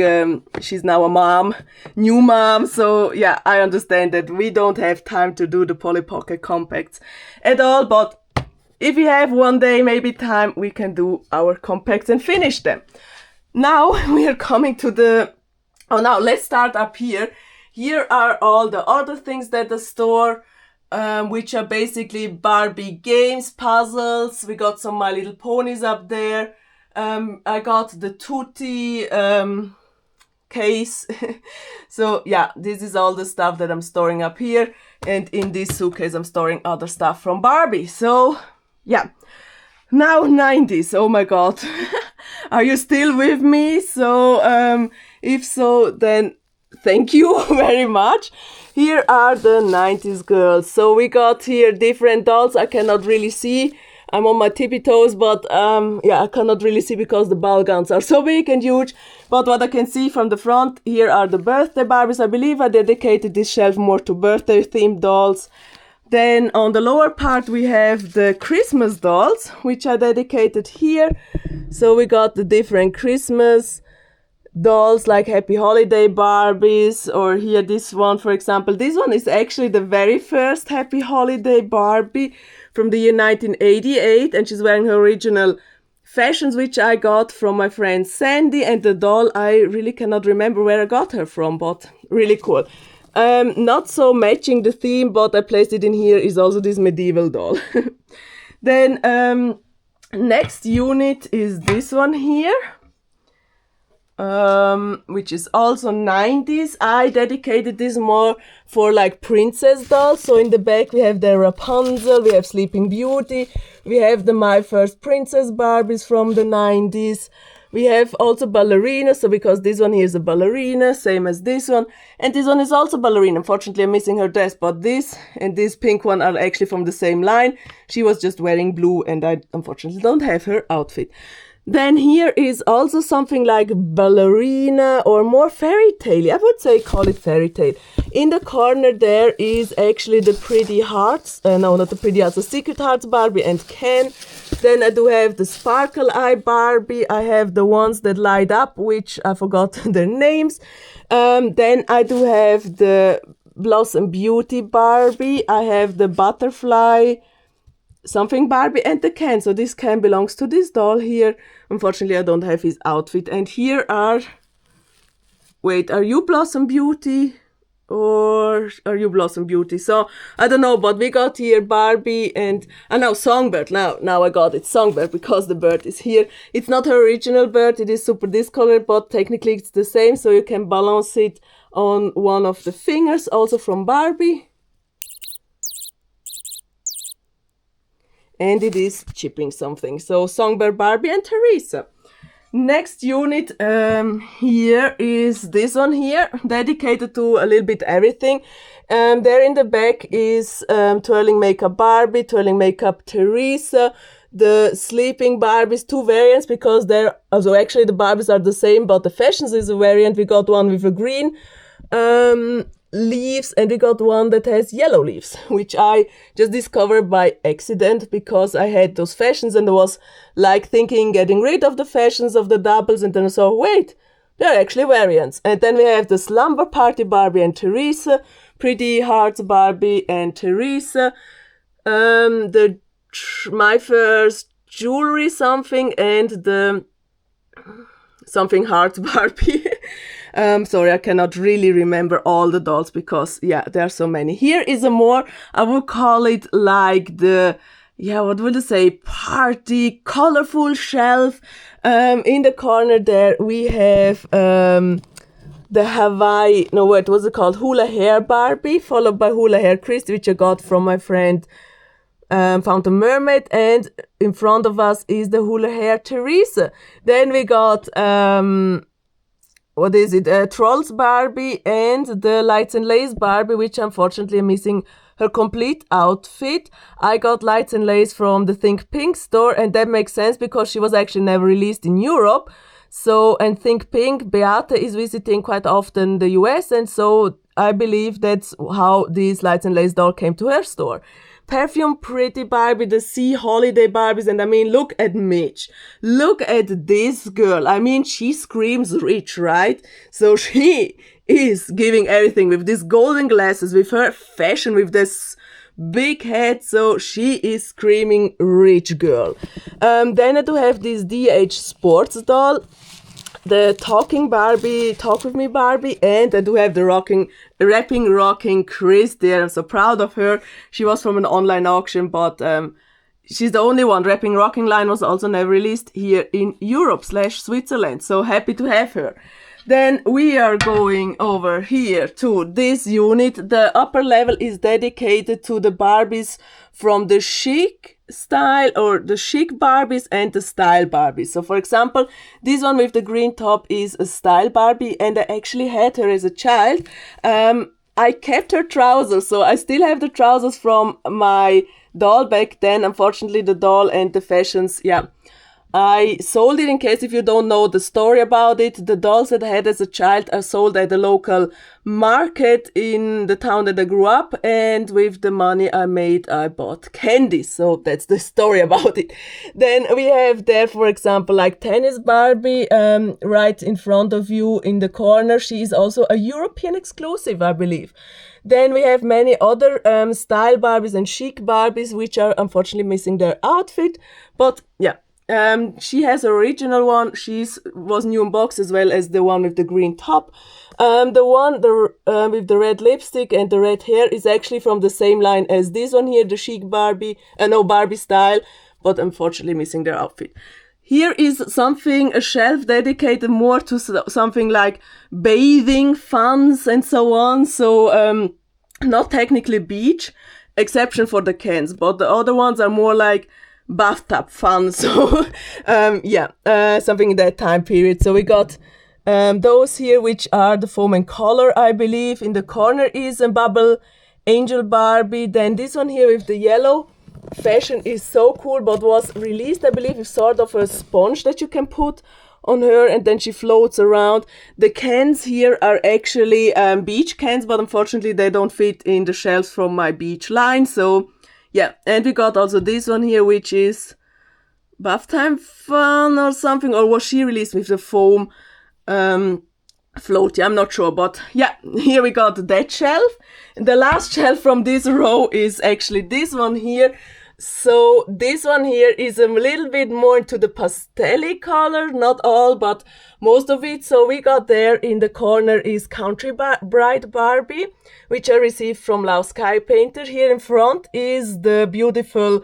she's now a mom, new mom. So yeah, I understand that we don't have time to do the Polly Pocket compacts at all. But if we have one day, maybe time, we can do our compacts and finish them. Now we are coming to the... Oh, now let's start up here. Here are all the other things that the store, which are basically Barbie games, puzzles. We got some My Little Ponies up there. I got the Tutti case. So yeah, this is all the stuff that I'm storing up here. And in this suitcase, I'm storing other stuff from Barbie. So yeah, now 90s. Oh my God. Are you still with me? So if so, then thank you very much. Here are the 90s girls. So we got here different dolls. I cannot really see. I'm on my tippy toes, but yeah, I cannot really see because the ball gowns are so big and huge. But what I can see from the front, here are the birthday Barbies. I believe I dedicated this shelf more to birthday themed dolls. Then on the lower part, we have the Christmas dolls, which I dedicated here. So we got the different Christmas dolls like Happy Holiday Barbies, or here this one, for example. This one is actually the very first Happy Holiday Barbie from the year 1988, and she's wearing her original fashions, which I got from my friend Sandy, and the doll, I really cannot remember where I got her from, but really cool. Not so matching the theme, but I placed it in here, is also this medieval doll. Then next unit is this one here, which is also 90s. I dedicated this more for like princess dolls. So in the back we have the Rapunzel, we have Sleeping Beauty, we have the My First Princess Barbies from the 90s. We have also ballerina, so because this one here is a ballerina, same as this one. And this one is also ballerina. Unfortunately, I'm missing her dress, but this and this pink one are actually from the same line. She was just wearing blue, and I unfortunately don't have her outfit. Then here is also something like ballerina or more fairy tale. I would say call it fairy tale. In the corner there is actually the Pretty Hearts. No, not the Pretty Hearts, the Secret Hearts Barbie and Ken. Then I do have the Sparkle Eye Barbie. I have the ones that light up, which I forgot their names. Then I do have the Blossom Beauty Barbie. I have the Butterfly something Barbie and the Ken. So this Ken belongs to this doll here. Unfortunately, I don't have his outfit. And here are... Wait, are you Blossom Beauty? Or are you Blossom Beauty? So, I don't know, but we got here Barbie and... now Songbird. Now I got it. Songbird, because the bird is here. It's not her original bird. It is super discolored, but technically it's the same. So you can balance it on one of the fingers, also from Barbie. And it is chipping something. So Songbird Barbie and Teresa. Next unit here is this one here, dedicated to a little bit everything. There in the back is Twirling Makeup Barbie, Twirling Makeup Teresa, the Sleeping Barbies, two variants, because they're, also actually the Barbies are the same, but the fashions is a variant. We got one with a green leaves, and we got one that has yellow leaves, which I just discovered by accident because I had those fashions and I was like thinking getting rid of the fashions of the doubles, and then I saw, wait, they're actually variants. And then we have the Slumber Party Barbie and Teresa, Pretty Hearts Barbie and Teresa, the My First Jewelry something, and the Something Hearts Barbie. Sorry, I cannot really remember all the dolls because, yeah, there are so many. Here is a more, I would call it like the, yeah, what would I say, party, colorful shelf. In the corner there, we have the Hawaii, no, what was it called? Hula Hair Barbie, followed by Hula Hair Christy, which I got from my friend found the mermaid, and in front of us is the hula hair Teresa. Then we got Trolls Barbie and the Lights and Lace Barbie, which unfortunately are missing her complete outfit. I got Lights and Lace from the Think Pink store, and that makes sense because she was actually never released in Europe. So, and Think Pink, Beate is visiting quite often the US, and so I believe that's how these Lights and Lace doll came to her store. Perfume Pretty Barbie, the Sea Holiday Barbies, and I mean, look at Mitch. Look at this girl. I mean, she screams rich, right? So she is giving everything with these golden glasses, with her fashion, with this big head. So she is screaming rich girl. Then I do have this DH sports doll, the Talking Barbie, Talk With Me Barbie, and I do have the rapping Chris there. I'm so proud of her. She was from an online auction, but she's the only one. Rocking line was also never released here in Europe/Switzerland. So happy to have her. Then we are going over here to this unit. The upper level is dedicated to the Barbies from the chic style, or the chic Barbies and the style Barbies. So for example, this one with the green top is a style Barbie, and I actually had her as a child. I kept her trousers, so I still have the trousers from my doll back then. Unfortunately, the doll and the fashions, I sold it. In case if you don't know the story about it, the dolls that I had as a child are sold at the local market in the town that I grew up, and with the money I made, I bought candy. So that's the story about it. Then we have there, for example, like Tennis Barbie, right in front of you in the corner. She is also a European exclusive, I believe. Then we have many other style Barbies and chic Barbies, which are unfortunately missing their outfit. But yeah. She has an original one. Was new in box, as well as the one with the green top. The one with the red lipstick and the red hair is actually from the same line as this one here, the chic Barbie, Barbie style, but unfortunately missing their outfit. Here is a shelf dedicated more to something like bathing, funs, and so on. So, not technically beach, exception for the cans, but the other ones are more like bathtub fun. So something in that time period. So we got those here, which are the foam and color, I believe. In the corner is a bubble angel Barbie. Then this one here with the yellow fashion is so cool, but was released, I believe, with sort of a sponge that you can put on her, and then she floats around. The cans here are actually beach cans, but unfortunately they don't fit in the shelves from my beach line. So yeah, and we got also this one here, which is Bath Time Fun or something, or was she released with the foam floaty? I'm not sure, but yeah, here we got that shelf. The last shelf from this row is actually this one here. So this one here is a little bit more into the pastel color, not all, but most of it. So we got there in the corner is Country Bride Barbie, which I received from Lau Sky Painter. Here in front is the beautiful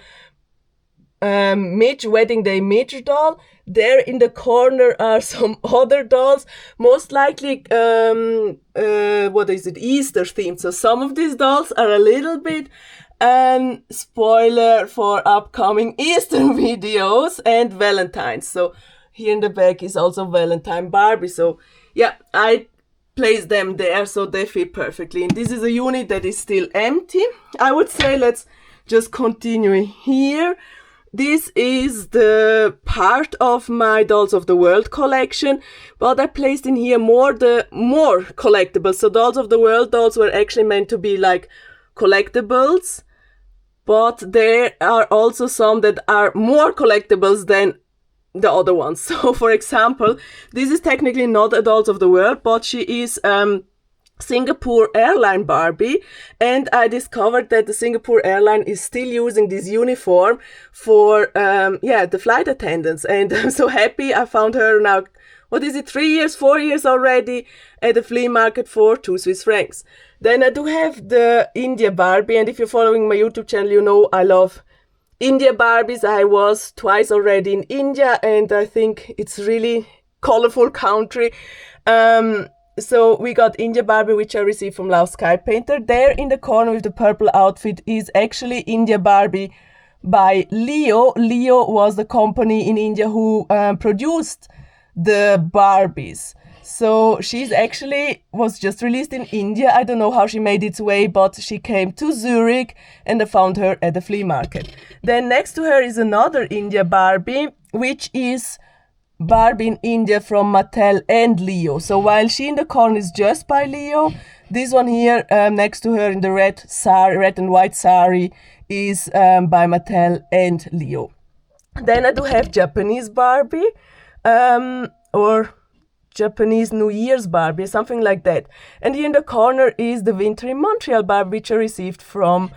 Midge, Wedding Day Midge doll. There in the corner are some other dolls, most likely, Easter themed. So some of these dolls are a little bit spoiler for upcoming Easter videos and Valentine's. So here in the back is also Valentine Barbie. So yeah, I placed them there so they fit perfectly. And this is a unit that is still empty. I would say let's just continue here. This is the part of my Dolls of the World collection, but I placed in here more collectibles. So Dolls of the World dolls were actually meant to be like collectibles, but there are also some that are more collectibles than the other ones. So for example, this is technically not a Dolls of the World, but she is Singapore Airline Barbie, and I discovered that the Singapore Airline is still using this uniform for the flight attendants, and I'm so happy. I found her now, 4 years already at the flea market for 2 Swiss francs. Then I do have the India Barbie, and if you're following my YouTube channel, you know I love India Barbies. I was twice already in India, and I think it's really colorful country. So we got India Barbie, which I received from Lau Sky Painter. There in the corner with the purple outfit is actually India Barbie by Leo. Leo was the company in India who produced the Barbies. So she's actually was just released in India. I don't know how she made its way, but she came to Zurich and I found her at the flea market. Then next to her is another India Barbie, which is Barbie in India from Mattel and Leo. So while she in the corner is just by Leo, this one here next to her in the red and white sari is by Mattel and Leo. Then I do have Japanese Barbie, or Japanese New Year's Barbie, something like that. And here in the corner is the Winter in Montreal Barbie, which I received from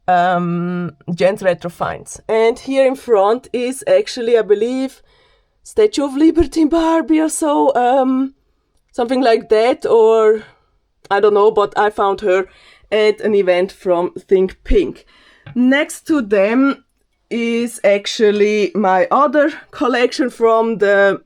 Jen's Retro Finds. And here in front is actually, I believe, Statue of Liberty Barbie or so, something like that, or I don't know, but I found her at an event from Think Pink. Next to them is actually my other collection from the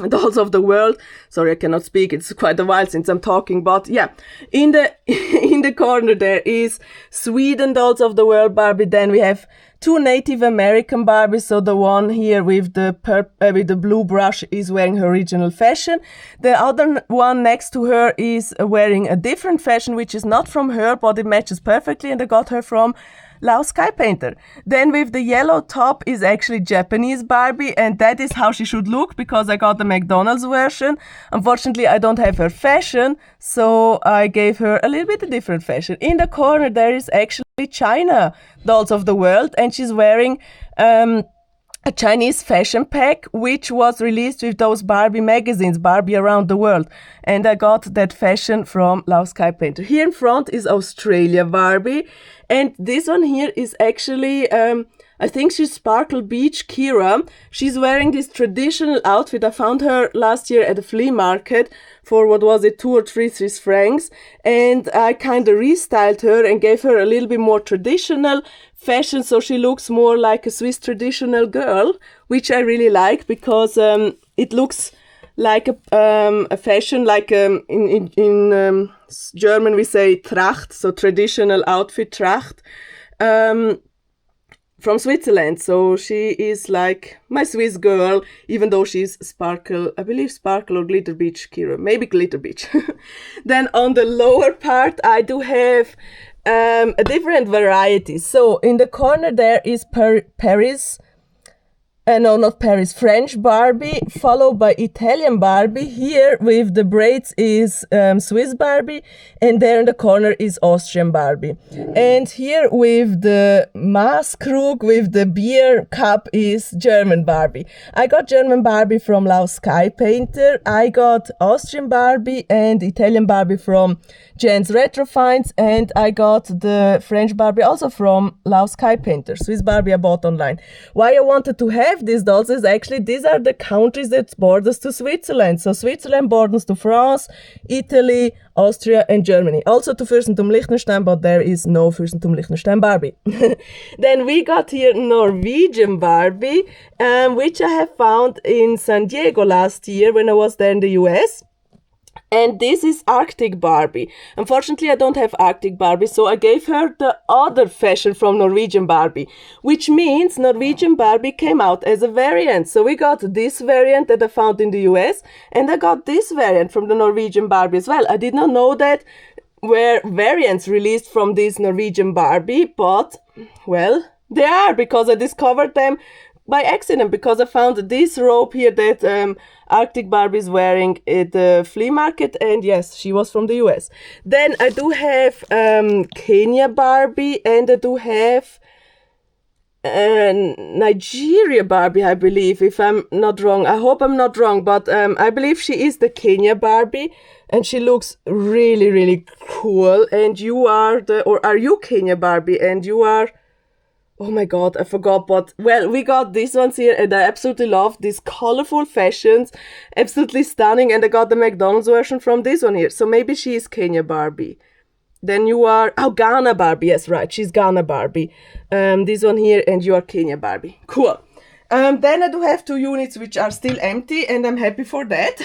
Dolls of the World. Sorry, I cannot speak. It's quite a while since I'm talking, but yeah. In the corner there is Sweden Dolls of the World Barbie. Then we have two Native American Barbies. So the one here with the blue brush is wearing her original fashion. The other one next to her is wearing a different fashion, which is not from her, but it matches perfectly, and I got her from Lao Sky Painter. Then with the yellow top is actually Japanese Barbie, and that is how she should look because I got the McDonald's version. Unfortunately, I don't have her fashion, so I gave her a little bit of different fashion. In the corner there is actually China Dolls of the World, and she's wearing a Chinese fashion pack, which was released with those Barbie magazines, Barbie Around the World. And I got that fashion from Lao Sky Painter. Here in front is Australia Barbie. And this one here is actually, I think she's Sparkle Beach Kira. She's wearing this traditional outfit. I found her last year at a flea market for, what was it, 2 or 3 Swiss francs. And I kind of restyled her and gave her a little bit more traditional fashion, so she looks more like a Swiss traditional girl, which I really like because it looks like a fashion, like in German we say Tracht, so traditional outfit Tracht, from Switzerland. So she is like my Swiss girl, even though she's Sparkle, I believe Sparkle or Glitter Beach Kira, maybe Glitter Beach. Then on the lower part I do have a different variety. So in the corner there is French Barbie, followed by Italian Barbie. Here with the braids is Swiss Barbie, and there in the corner is Austrian Barbie. And here with the Maßkrug, with the beer cup, is German Barbie. I got German Barbie from Lao Sky Painter. I got Austrian Barbie and Italian Barbie from Jen's Retro Finds, and I got the French Barbie also from Lao Sky Painter. Swiss Barbie I bought online. Why I wanted to have these dolls is actually these are the countries that borders to Switzerland. So Switzerland borders to France, Italy, Austria and Germany. Also to Fürstentum Liechtenstein, but there is no Fürstentum Liechtenstein Barbie. Then we got here Norwegian Barbie, which I have found in San Diego last year when I was there in the US. And this is Arctic Barbie. Unfortunately, I don't have Arctic Barbie, so I gave her the other fashion from Norwegian Barbie, which means Norwegian Barbie came out as a variant. So we got this variant that I found in the US, and I got this variant from the Norwegian Barbie as well. I did not know that were variants released from this Norwegian Barbie, but, well, they are, because I discovered them by accident, because I found this robe here that Arctic Barbie is wearing at the flea market, and yes, she was from the US. Then I do have Kenya Barbie, and I do have Nigeria Barbie, I believe, if I'm not wrong. I hope I'm not wrong, but I believe she is the Kenya Barbie, and she looks really, really cool. And you are are you Kenya Barbie? And you are... Oh my god, I forgot, but, well, we got these ones here, and I absolutely love these colorful fashions, absolutely stunning, and I got the McDonald's version from this one here, so maybe she is Kenya Barbie. Then you are, Ghana Barbie, yes, right, she's Ghana Barbie. This one here, and you are Kenya Barbie. Cool. Then I do have 2 units which are still empty, and I'm happy for that.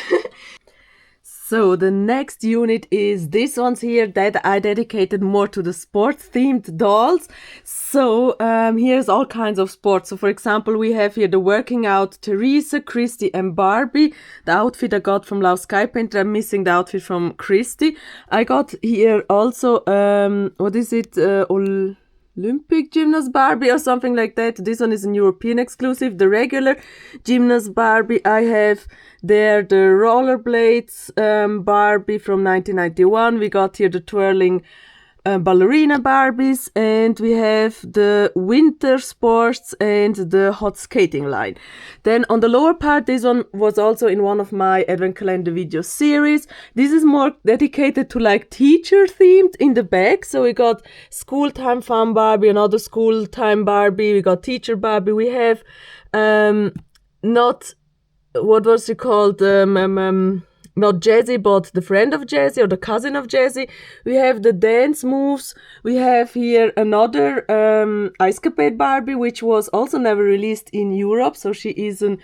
So the next unit is this ones here that I dedicated more to the sports themed dolls. So here's all kinds of sports. So for example, we have here the working out Teresa, Christy and Barbie. The outfit I got from Lau Sky Painter. I'm missing the outfit from Christy. I got here also, what is it? Olympic gymnast Barbie or something like that. This one is an European exclusive. The regular gymnast Barbie. I have there the rollerblades Barbie from 1991. We got here the twirling ballerina Barbies, and we have the winter sports and the hot skating line. Then on the lower part, this one was also in one of my advent calendar video series. This is more dedicated to like teacher themed in the back. So we got school time fun Barbie, another school time Barbie, we got teacher Barbie, we have not what was it called, not Jessie, but the friend of Jessie or the cousin of Jessie. We have the dance moves. We have here another Ice Capade Barbie, which was also never released in Europe, so she is an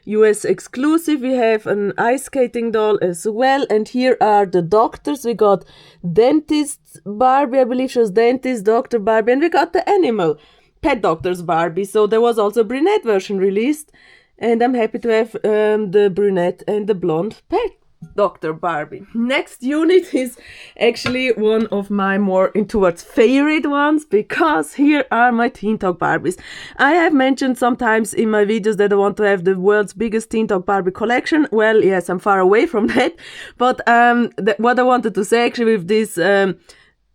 US exclusive. We have an ice skating doll as well, and here are the doctors. We got dentist Barbie, I believe she was dentist, doctor Barbie, and we got the animal pet doctors Barbie. So there was also a brunette version released, and I'm happy to have the brunette and the blonde pet Dr. Barbie. Next unit is actually one of my more towards favorite ones, because here are my Teen Talk Barbies. I have mentioned sometimes in my videos that I want to have the world's biggest Teen Talk Barbie collection. Well, yes, I'm far away from that, but what I wanted to say actually with this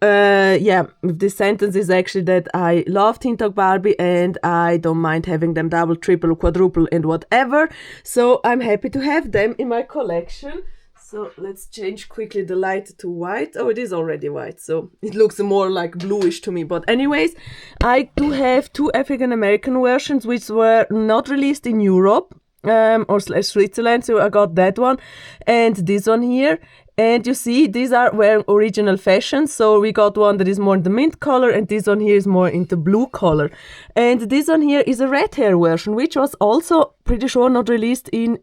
with this sentence is actually that I love Teen Talk Barbie and I don't mind having them double, triple, quadruple and whatever. So I'm happy to have them in my collection. So let's change quickly the light to white. Oh, it is already white, so it looks more like bluish to me. But anyways, I do have two African American versions which were not released in Europe or Switzerland, so I got that one and this one here. And you see, these are wearing original fashions. So we got one that is more in the mint color, and this one here is more in the blue color. And this one here is a red hair version, which was also pretty sure not released in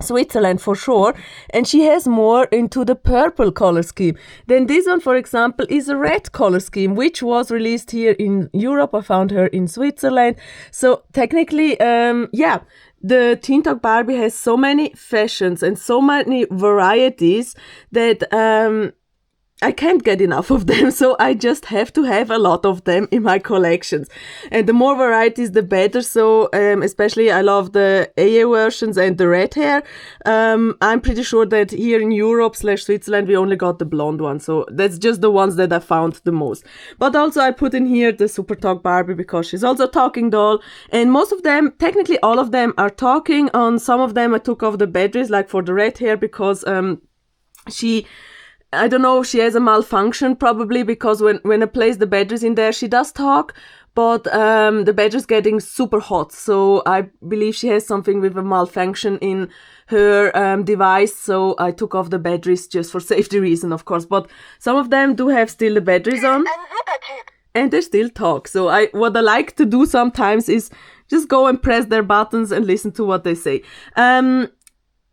Switzerland for sure. And she has more into the purple color scheme. Then this one, for example, is a red color scheme, which was released here in Europe. I found her in Switzerland. So technically, the Teen Talk Barbie has so many fashions and so many varieties that I can't get enough of them, so I just have to have a lot of them in my collections. And the more varieties, the better. So especially I love the AA versions and the red hair. I'm pretty sure that here in Europe / Switzerland, we only got the blonde one. So that's just the ones that I found the most. But also I put in here the Super Talk Barbie because she's also a talking doll. And most of them, technically all of them are talking. On some of them I took off the batteries, like for the red hair, because I don't know, she has a malfunction probably, because when I place the batteries in there, she does talk, but the battery's getting super hot. So I believe she has something with a malfunction in her device. So I took off the batteries just for safety reason, of course. But some of them do have still the batteries on, and they still talk. So what I like to do sometimes is just go and press their buttons and listen to what they say.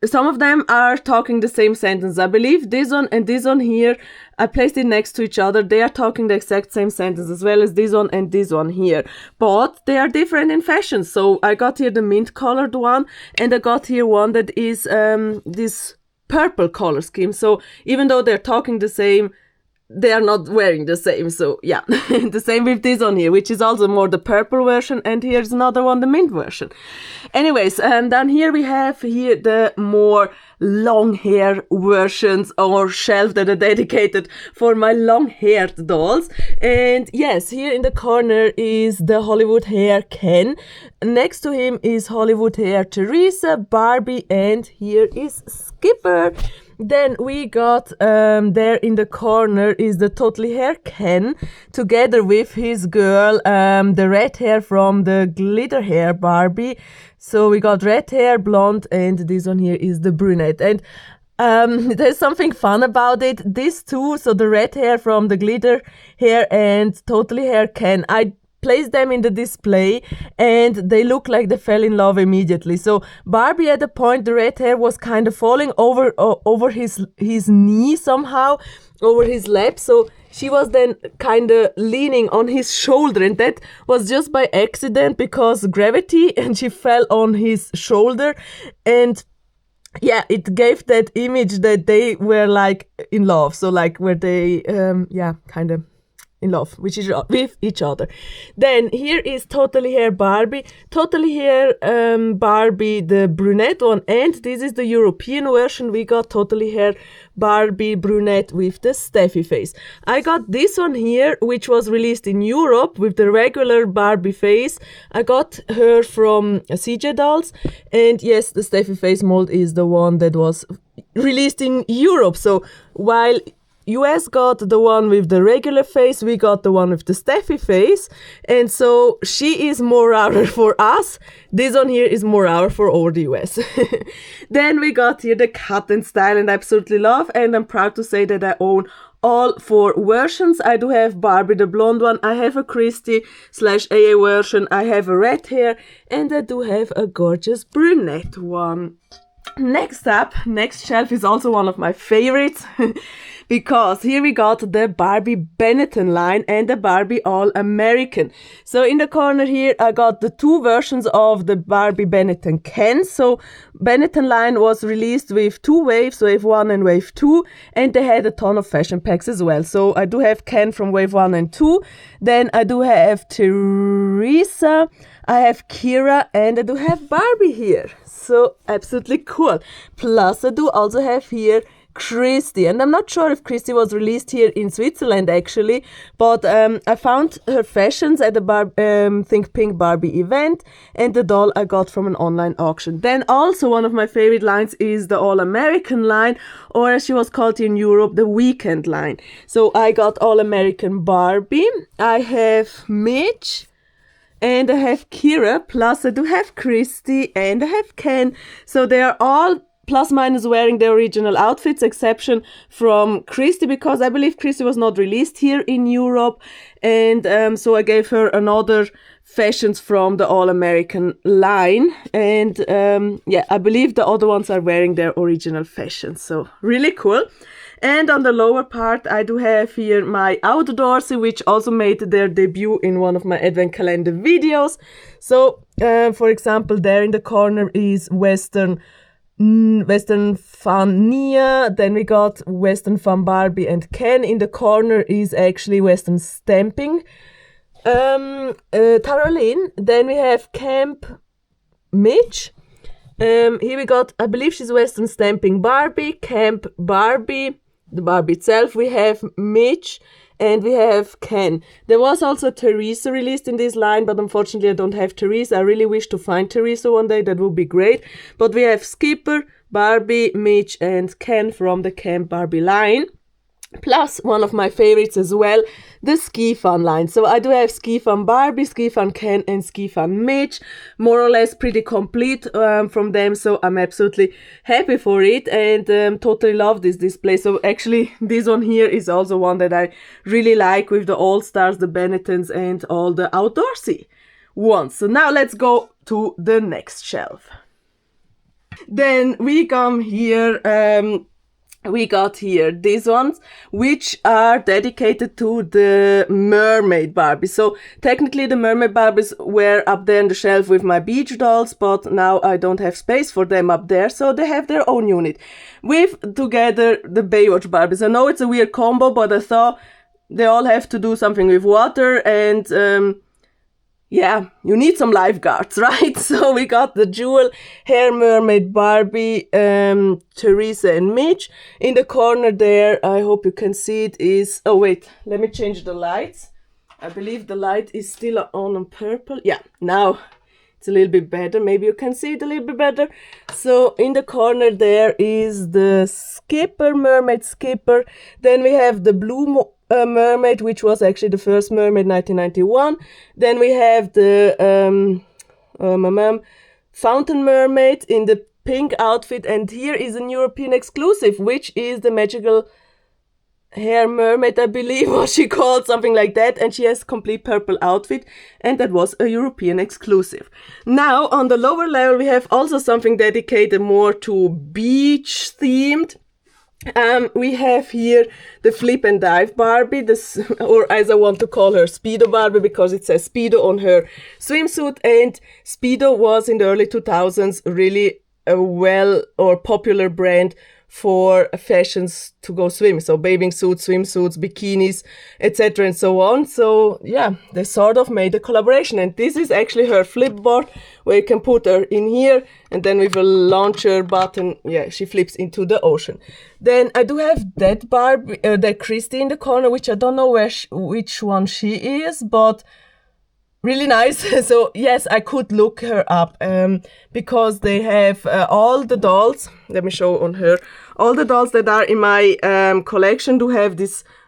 Some of them are talking the same sentence. I believe this one and this one here, I placed it next to each other. They are talking the exact same sentence, as well as this one and this one here. But they are different in fashion. So I got here the mint colored one, and I got here one that is this purple color scheme. So even though they're talking the same, they are not wearing the same. So yeah, the same with this one here, which is also more the purple version, and here's another one, the mint version. Anyways, down here we have here the more long hair versions, or shelf that are dedicated for my long haired dolls. And yes, here in the corner is the Hollywood hair Ken. Next to him is Hollywood hair Teresa, Barbie, and here is Skipper. Then we got there in the corner is the Totally Hair Ken, together with his girl, the red hair from the Glitter Hair Barbie. So we got red hair, blonde, and this one here is the brunette. And there's something fun about it. These two, so the red hair from the Glitter Hair and Totally Hair Ken, I placed them in the display, and they look like they fell in love immediately. So Barbie, at the point, the red hair was kind of falling over his knee somehow, over his lap. So she was then kind of leaning on his shoulder, and that was just by accident because gravity, and she fell on his shoulder. And yeah, it gave that image that they were like in love. So like were they, kind of in love with each other. Then here is Totally Hair Barbie. Totally Hair Barbie, the brunette one. And this is the European version. We got Totally Hair Barbie brunette with the Steffi face. I got this one here, which was released in Europe with the regular Barbie face. I got her from CJ Dolls. And yes, the Steffi face mold is the one that was released in Europe. So while US got the one with the regular face, we got the one with the Steffi face, and so she is more rare for us. This one here is more rare for over the US. Then we got here the cut and style, and I absolutely love, and I'm proud to say that I own all 4 versions. I do have Barbie the blonde one, I have a Christy/AA version, I have a red hair, and I do have a gorgeous brunette one. Next up, next shelf is also one of my favorites because here we got the Barbie Benetton line and the Barbie All-American. So in the corner here I got the 2 versions of the Barbie Benetton Ken. So Benetton line was released with 2 waves, wave 1 and wave 2, and they had a ton of fashion packs as well. So I do have Ken from wave 1 and 2, then I do have Teresa, I have Kira, and I do have Barbie here. So absolutely cool. Plus I do also have here Christy, and I'm not sure if Christy was released here in Switzerland actually, but I found her fashions at the Think Pink Barbie event, and the doll I got from an online auction. Then also one of my favorite lines is the All-American line, or as she was called in Europe, the Weekend line. So I got All-American Barbie, I have Mitch, and I have Kira, plus I do have Christy, and I have Ken. So they are all plus minus wearing their original outfits, exception from Christy, because I believe Christy was not released here in Europe. And so I gave her another fashions from the All-American line. And I believe the other ones are wearing their original fashions. So really cool. And on the lower part, I do have here my Outdoorsy, which also made their debut in one of my advent calendar videos. So, for example, there in the corner is Western Fun Nia. Then we got Western Fun Barbie and Ken. In the corner is actually Western Stamping Taroline. Then we have Camp Mitch. Here we got, I believe she's Western Stamping Barbie, Camp Barbie, the Barbie itself. We have Mitch, and we have Ken. There was also Teresa released in this line, but unfortunately I don't have Teresa. I really wish to find Teresa one day, that would be great. But we have Skipper, Barbie, Mitch, and Ken from the Camp Barbie line. Plus, one of my favorites as well, the Ski Fun line. So I do have Ski Fun Barbie, Ski Fun Ken, and Ski Fun Mitch. More or less pretty complete from them, so I'm absolutely happy for it and totally love this display. So actually, this one here is also one that I really like with the All-Stars, the Benettons, and all the Outdoorsy ones. So now let's go to the next shelf. Then we come here... we got here these ones, which are dedicated to the mermaid Barbie. So technically the mermaid Barbies were up there on the shelf with my beach dolls, but now I don't have space for them up there, so they have their own unit. With together the Baywatch Barbies. I know it's a weird combo, but I thought they all have to do something with water, and you need some lifeguards, right? So we got the Jewel Hair Mermaid Barbie, Teresa and Mitch. In the corner there, I hope you can see it, is... Oh, wait, let me change the lights. I believe the light is still on purple. Yeah, now it's a little bit better. Maybe you can see it a little bit better. So in the corner there is the Skipper, Mermaid Skipper. Then we have the blue mermaid, which was actually the first mermaid, 1991. Then we have the fountain mermaid in the pink outfit, and here is a European exclusive, which is the Magical hair mermaid, I believe, was she called, something like that, and she has complete purple outfit, and that was a European exclusive. Now, on the lower level, we have also something dedicated more to beach themed. We have here the Flip and Dive Barbie, or as I want to call her, Speedo Barbie, because it says Speedo on her swimsuit, and Speedo was in the early 2000s really a popular brand for fashions to go swim. So bathing suits, swimsuits, bikinis, etc. and so on. So yeah, they sort of made a collaboration. And this is actually her flipboard, where you can put her in here, and then with a launcher button, yeah, she flips into the ocean. Then I do have that Barbie, that Christy in the corner, which I don't know which one she is, but really nice. So yes, I could look her up, because they have all the dolls. Let me show on her. All the dolls that are in my collection do have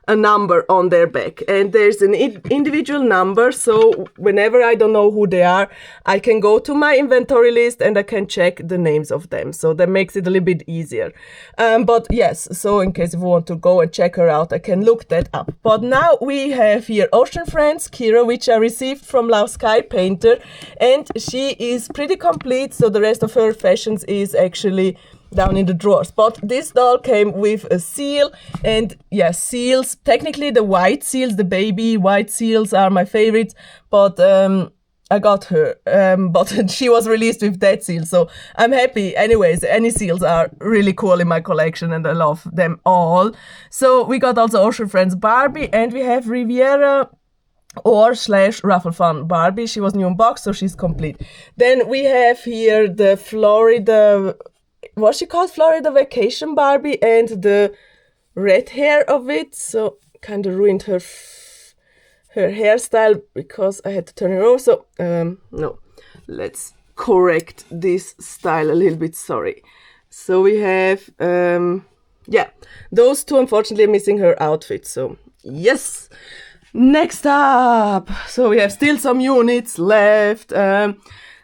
a number on their back, and there's an individual number, so whenever I don't know who they are, I can go to my inventory list and I can check the names of them, so that makes it a little bit easier. But yes, so in case if you want to go and check her out, I can look that up. But now we have here Ocean Friends Kira, which I received from Love Sky Painter, and she is pretty complete, so the rest of her fashions is actually down in the drawers. But this doll came with a seal, and yes, seals, technically the white seals, the baby white seals are my favorites, but I got her, but she was released with that seal, so I'm happy. Anyways, any seals are really cool in my collection and I love them all. So we got also Ocean Friends Barbie, and we have Riviera / Ruffle Fun Barbie. She was new in box, so she's complete. Then we have here the Florida, what's she called? Florida Vacation Barbie, and the red hair of it, so kind of ruined her hairstyle because I had to turn her over. So no, let's correct this style a little bit, sorry. So we have yeah, those two unfortunately are missing her outfit, so yes. Next up, so we have still some units left.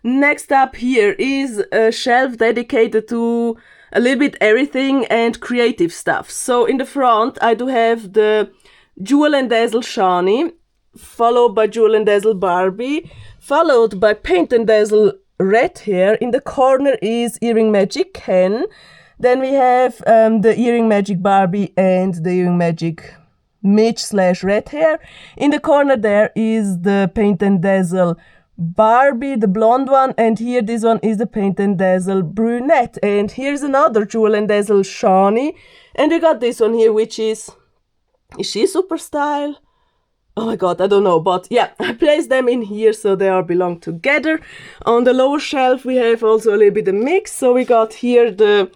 Next up here is a shelf dedicated to a little bit everything and creative stuff. So in the front, I do have the Jewel and Dazzle Shani, followed by Jewel and Dazzle Barbie, followed by Paint and Dazzle Red Hair. In the corner is Earring Magic Ken. Then we have the Earring Magic Barbie and the Earring Magic Mitch / Red Hair. In the corner there is the Paint and Dazzle Barbie, the blonde one, and here this one is the Paint and Dazzle Brunette. And here's another Jewel and Dazzle Shani, and we got this one here, which is she super style? Oh my god, I don't know, but yeah, I placed them in here so they all belong together. On the lower shelf we have also a little bit of mix, so we got here the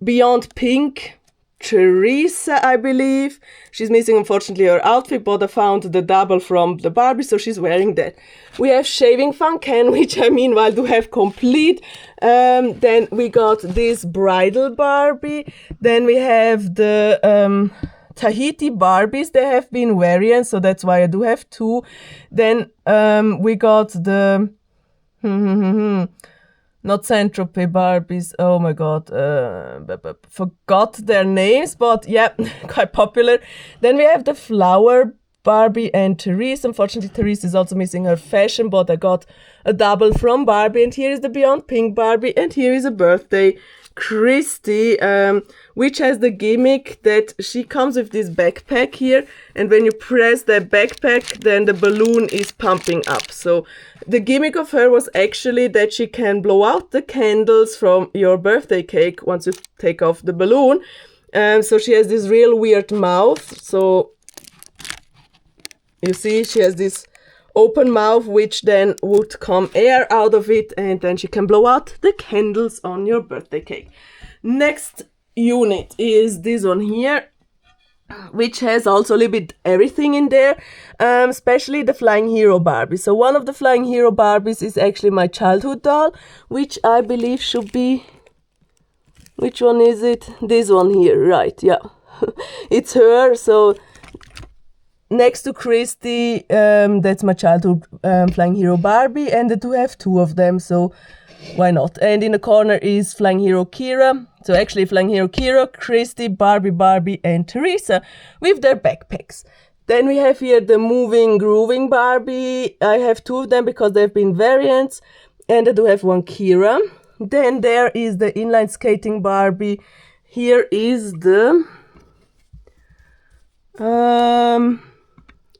Beyond Pink Teresa, I believe. She's missing unfortunately her outfit, but I found the double from the Barbie, so she's wearing that. We have Shaving Fun Ken, which I meanwhile do have complete. Then we got this Bridal Barbie. Then we have the Tahiti Barbies. They have been variants, so that's why I do have two. Then we got the not Saint-Tropez Barbies, oh my god, forgot their names, but yeah, quite popular. Then we have the Flower Barbie and Therese. Unfortunately, Therese is also missing her fashion, but I got a double from Barbie. And here is the Beyond Pink Barbie, and here is a birthday Christy, which has the gimmick that she comes with this backpack here, and when you press that backpack, then the balloon is pumping up. So the gimmick of her was actually that she can blow out the candles from your birthday cake once you take off the balloon. So she has this real weird mouth. So you see, she has this open mouth, which then would come air out of it, and then she can blow out the candles on your birthday cake. Next unit is this one here, which has also a little bit everything in there, especially the Flying Hero Barbie. So one of the Flying Hero Barbies is actually my childhood doll, which I believe should be, which one is it? This one here, right, yeah. It's her, so next to Christy, that's my childhood Flying Hero Barbie, and I do have two of them, so why not? And in the corner is Flying Hero Kira. So actually Flying Hero Kira, Christy, Barbie, and Teresa with their backpacks. Then we have here the Moving Grooving Barbie. I have two of them because they've been variants. And I do have one Kira. Then there is the Inline Skating Barbie. Here is the...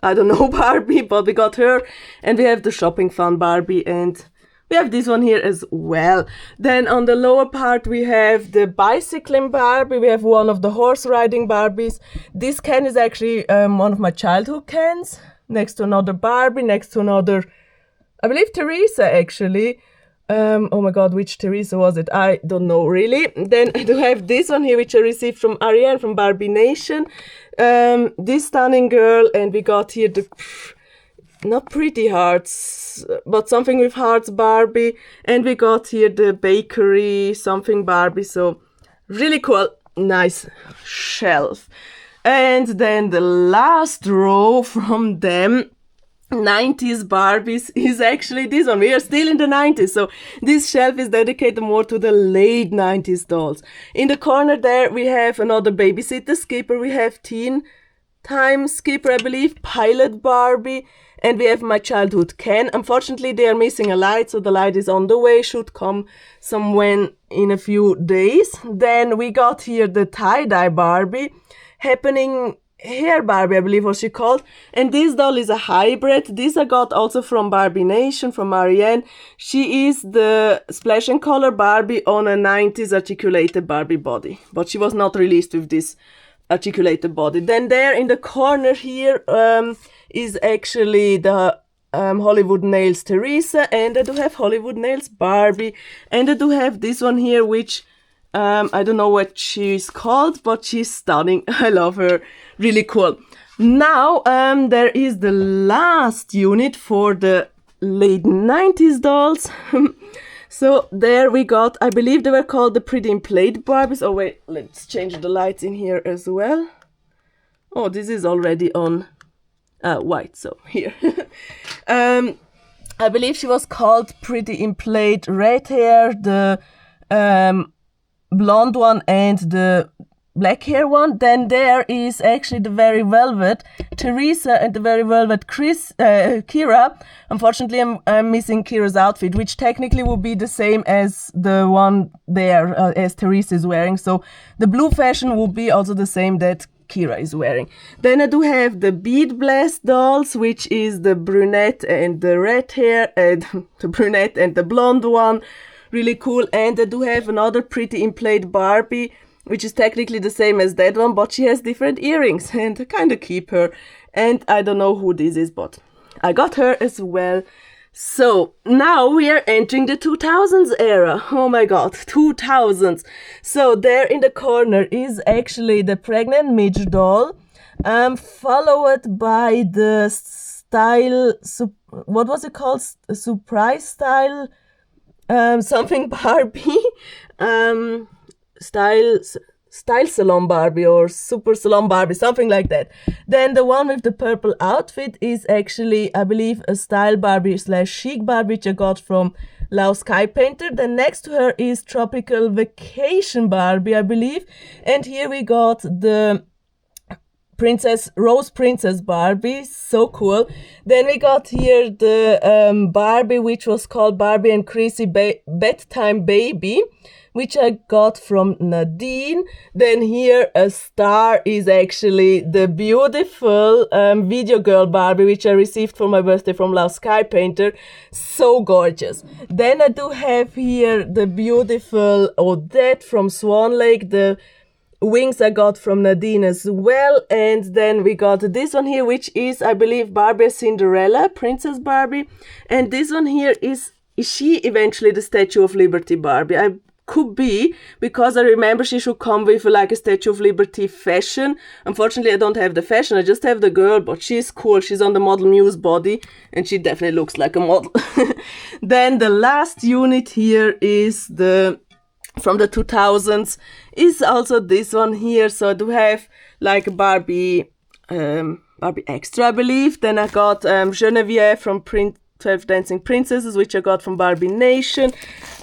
I don't know Barbie, but we got her. And we have the Shopping Fun Barbie, and we have this one here as well. Then on the lower part we have the Bicycling Barbie. We have one of the Horse Riding Barbies. This can is actually one of my childhood cans. Next to another Barbie, next to another, I believe Teresa actually. Oh my god, which Teresa was it? I don't know really. Then I do have this one here, which I received from Ariane from Barbie Nation. This stunning girl, and we got here the, not pretty hearts, but something with hearts Barbie. And we got here the bakery something Barbie, so really cool, nice shelf. And then the last row from them 90s Barbies is actually this one. We are still in the 90s, so this shelf is dedicated more to the late 90s dolls. In the corner there we have another Babysitter Skipper, we have Teen Time Skipper, I believe, Pilot Barbie, and we have my childhood Ken. Unfortunately they are missing a light, so the light is on the way, should come somewhere in a few days. Then we got here the Tie-Dye Barbie, Happening Hair Barbie, I believe was she called. And this doll is a hybrid. This I got also from Barbie Nation, from Marianne. She is the Splash and Color Barbie on a 90s articulated Barbie body. But she was not released with this articulated body. Then there in the corner here is actually the Hollywood Nails Teresa. And I do have Hollywood Nails Barbie. And I do have this one here, which I don't know what she's called, but she's stunning. I love her. Really cool. Now, there is the last unit for the late 90s dolls. So there we got, I believe they were called the Pretty in Plate Barbies. Oh wait, let's change the lights in here as well. Oh, this is already on white, so here. I believe she was called Pretty in Plate Red Hair, the blonde one and the black hair one. Then there is actually the Very Velvet Teresa and the Very Velvet Kira. Unfortunately, I'm missing Kira's outfit, which technically would be the same as the one there as Teresa is wearing. So the blue fashion will be also the same that Kira is wearing. Then I do have the Bead Blast dolls, which is the brunette and the red hair, and the brunette and the blonde one. Really cool. And I do have another Pretty in Plate Barbie, which is technically the same as that one, but she has different earrings, and I kind of keep her. And I don't know who this is, but I got her as well. So now we are entering the 2000s era. Oh my god, 2000s. So there in the corner is actually the Pregnant Midge doll, followed by the style, what was it called? Surprise style something Barbie, style salon Barbie or super salon Barbie, something like that. Then the one with the purple outfit is actually, I believe, a style Barbie / chic Barbie, which I got from Lau Sky Painter. Then next to her is Tropical Vacation Barbie, I believe. And here we got the Rose Princess Barbie, so cool. Then we got here the Barbie, which was called Barbie and Chrissy Bedtime Baby, which I got from Nadine. Then here a star is actually the beautiful Video Girl Barbie, which I received for my birthday from Lau Sky Painter. So gorgeous. Then I do have here the beautiful Odette from Swan Lake, the wings I got from Nadine as well. And then we got this one here, which is, I believe, Barbie Cinderella, Princess Barbie. And this one here is she eventually the Statue of Liberty Barbie? I could be, because I remember she should come with like a Statue of Liberty fashion. Unfortunately, I don't have the fashion, I just have the girl, but she's cool. She's on the Model Muse body, and she definitely looks like a model. Then the last unit here is the from the 2000s, is also this one here. So I do have like Barbie Extra, I believe. Then I got Genevieve from 12 Dancing Princesses, which I got from Barbie Nation.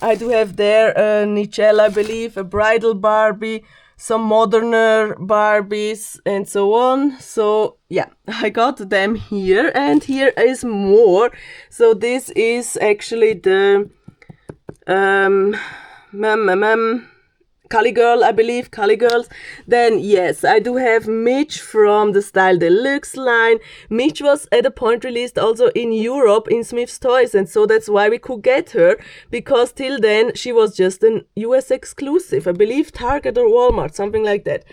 I do have there a Nichelle, I believe, a bridal Barbie, some moderner Barbies, and so on. So yeah, I got them here, and here is more. So this is actually the Cali Girl, I believe, Cali Girls. Then, yes, I do have Mitch from the Style Deluxe line. Mitch was at a point released also in Europe in Smith's Toys, and so that's why we could get her, because till then she was just an US exclusive, I believe Target or Walmart, something like that.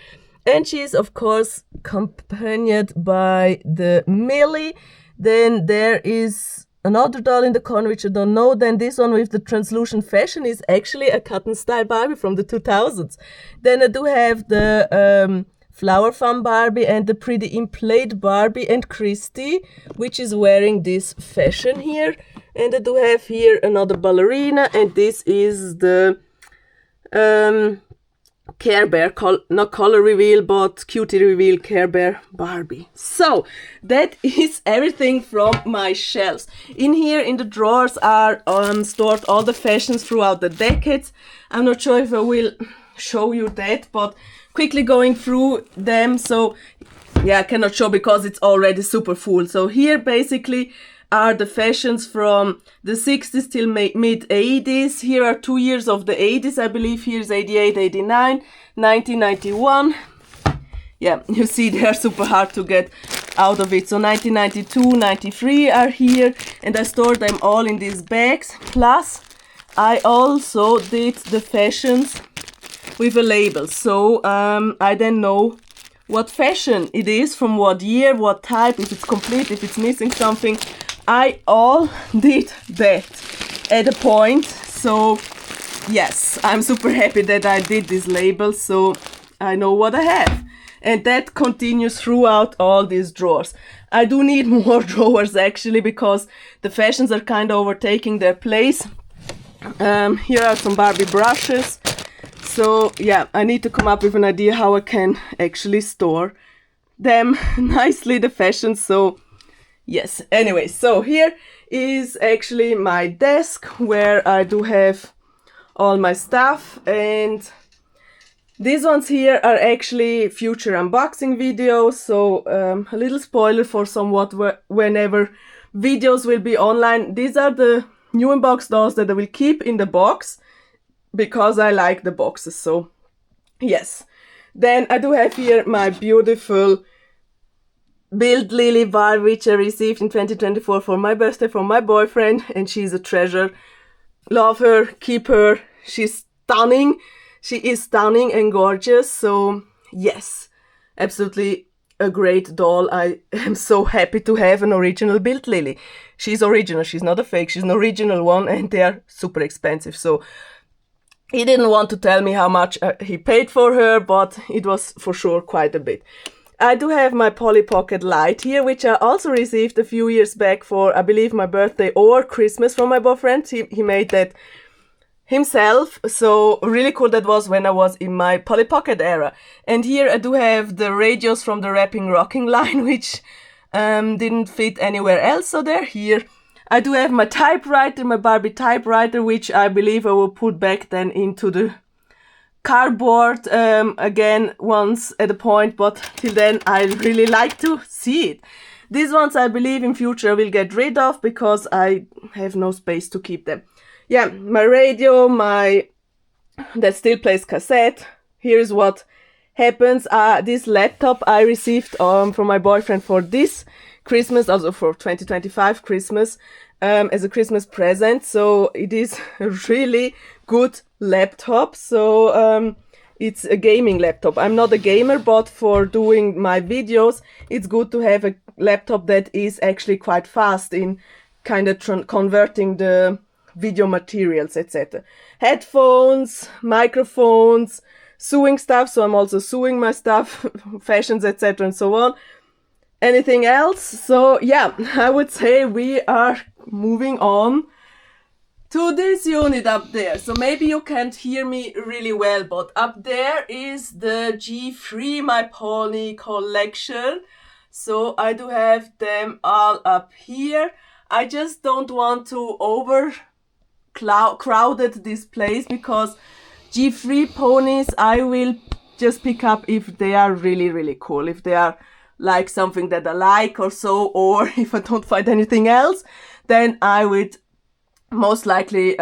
And she is, of course, accompanied by the Millie. Then there is another doll in the corner, which I don't know. Then this one with the translucent fashion is actually a cotton style Barbie from the 2000s. Then I do have the Flower Farm Barbie and the Pretty in Plaid Barbie and Christy, which is wearing this fashion here. And I do have here another ballerina, and this is the Care Bear, not color reveal, but cutie reveal Care Bear Barbie. So that is everything from my shelves. In here in the drawers are stored all the fashions throughout the decades. I'm not sure if I will show you that, but quickly going through them. So yeah, I cannot show because it's already super full. So here basically are the fashions from the 60s till mid-80s. Here are 2 years of the 80s, I believe. Here's 88, 89, 1991. Yeah, you see they are super hard to get out of it. So 1992, 93 are here, and I stored them all in these bags. Plus, I also did the fashions with a label. So I then know what fashion it is, from what year, what type, if it's complete, if it's missing something. I all did that at a point. So yes, I'm super happy that I did this label, so I know what I have. And that continues throughout all these drawers. I do need more drawers actually, because the fashions are kind of overtaking their place. Here are some Barbie brushes. So yeah, I need to come up with an idea how I can actually store them nicely, the fashions. So yes, anyway, so here is actually my desk where I do have all my stuff, and these ones here are actually future unboxing videos. So a little spoiler for somewhat whenever videos will be online. These are the new unboxed dolls that I will keep in the box because I like the boxes. So yes, then I do have here my beautiful Build Lily Barbie, which I received in 2024 for my birthday from my boyfriend, and she's a treasure. Love her, keep her. She's stunning. She is stunning and gorgeous. So yes, absolutely a great doll. I am so happy to have an original Build Lily. She's original. She's not a fake. She's an original one, and they are super expensive. So he didn't want to tell me how much he paid for her, but it was for sure quite a bit. I do have my Polly Pocket Light here, which I also received a few years back for, I believe, my birthday or Christmas from my boyfriend. He made that himself, so really cool. That was when I was in my Polly Pocket era. And here I do have the radios from the Rapping Rocking line, which didn't fit anywhere else, so they're here. I do have my typewriter, my Barbie typewriter, which I believe I will put back then into the cardboard again once at a point, but till then I really like to see it. These ones I believe in future I will get rid of because I have no space to keep them. Yeah, my radio, that still plays cassette. Here's what happens. This laptop I received from my boyfriend for this Christmas, also for 2025 Christmas, as a Christmas present. So it is a really good laptop. So it's a gaming laptop. I'm not a gamer, but for doing my videos, it's good to have a laptop that is actually quite fast in kind of converting the video materials, etc. Headphones, microphones, sewing stuff. So I'm also sewing my stuff, fashions, etc. and so on. Anything else? So yeah, I would say we are moving on to this unit up there. So maybe you can't hear me really well, but up there is the G3 My Pony collection. So I do have them all up here. I just don't want to crowded this place, because G3 ponies I will just pick up if they are really, really cool. If they are like something that I like or so, or if I don't find anything else, then I would most likely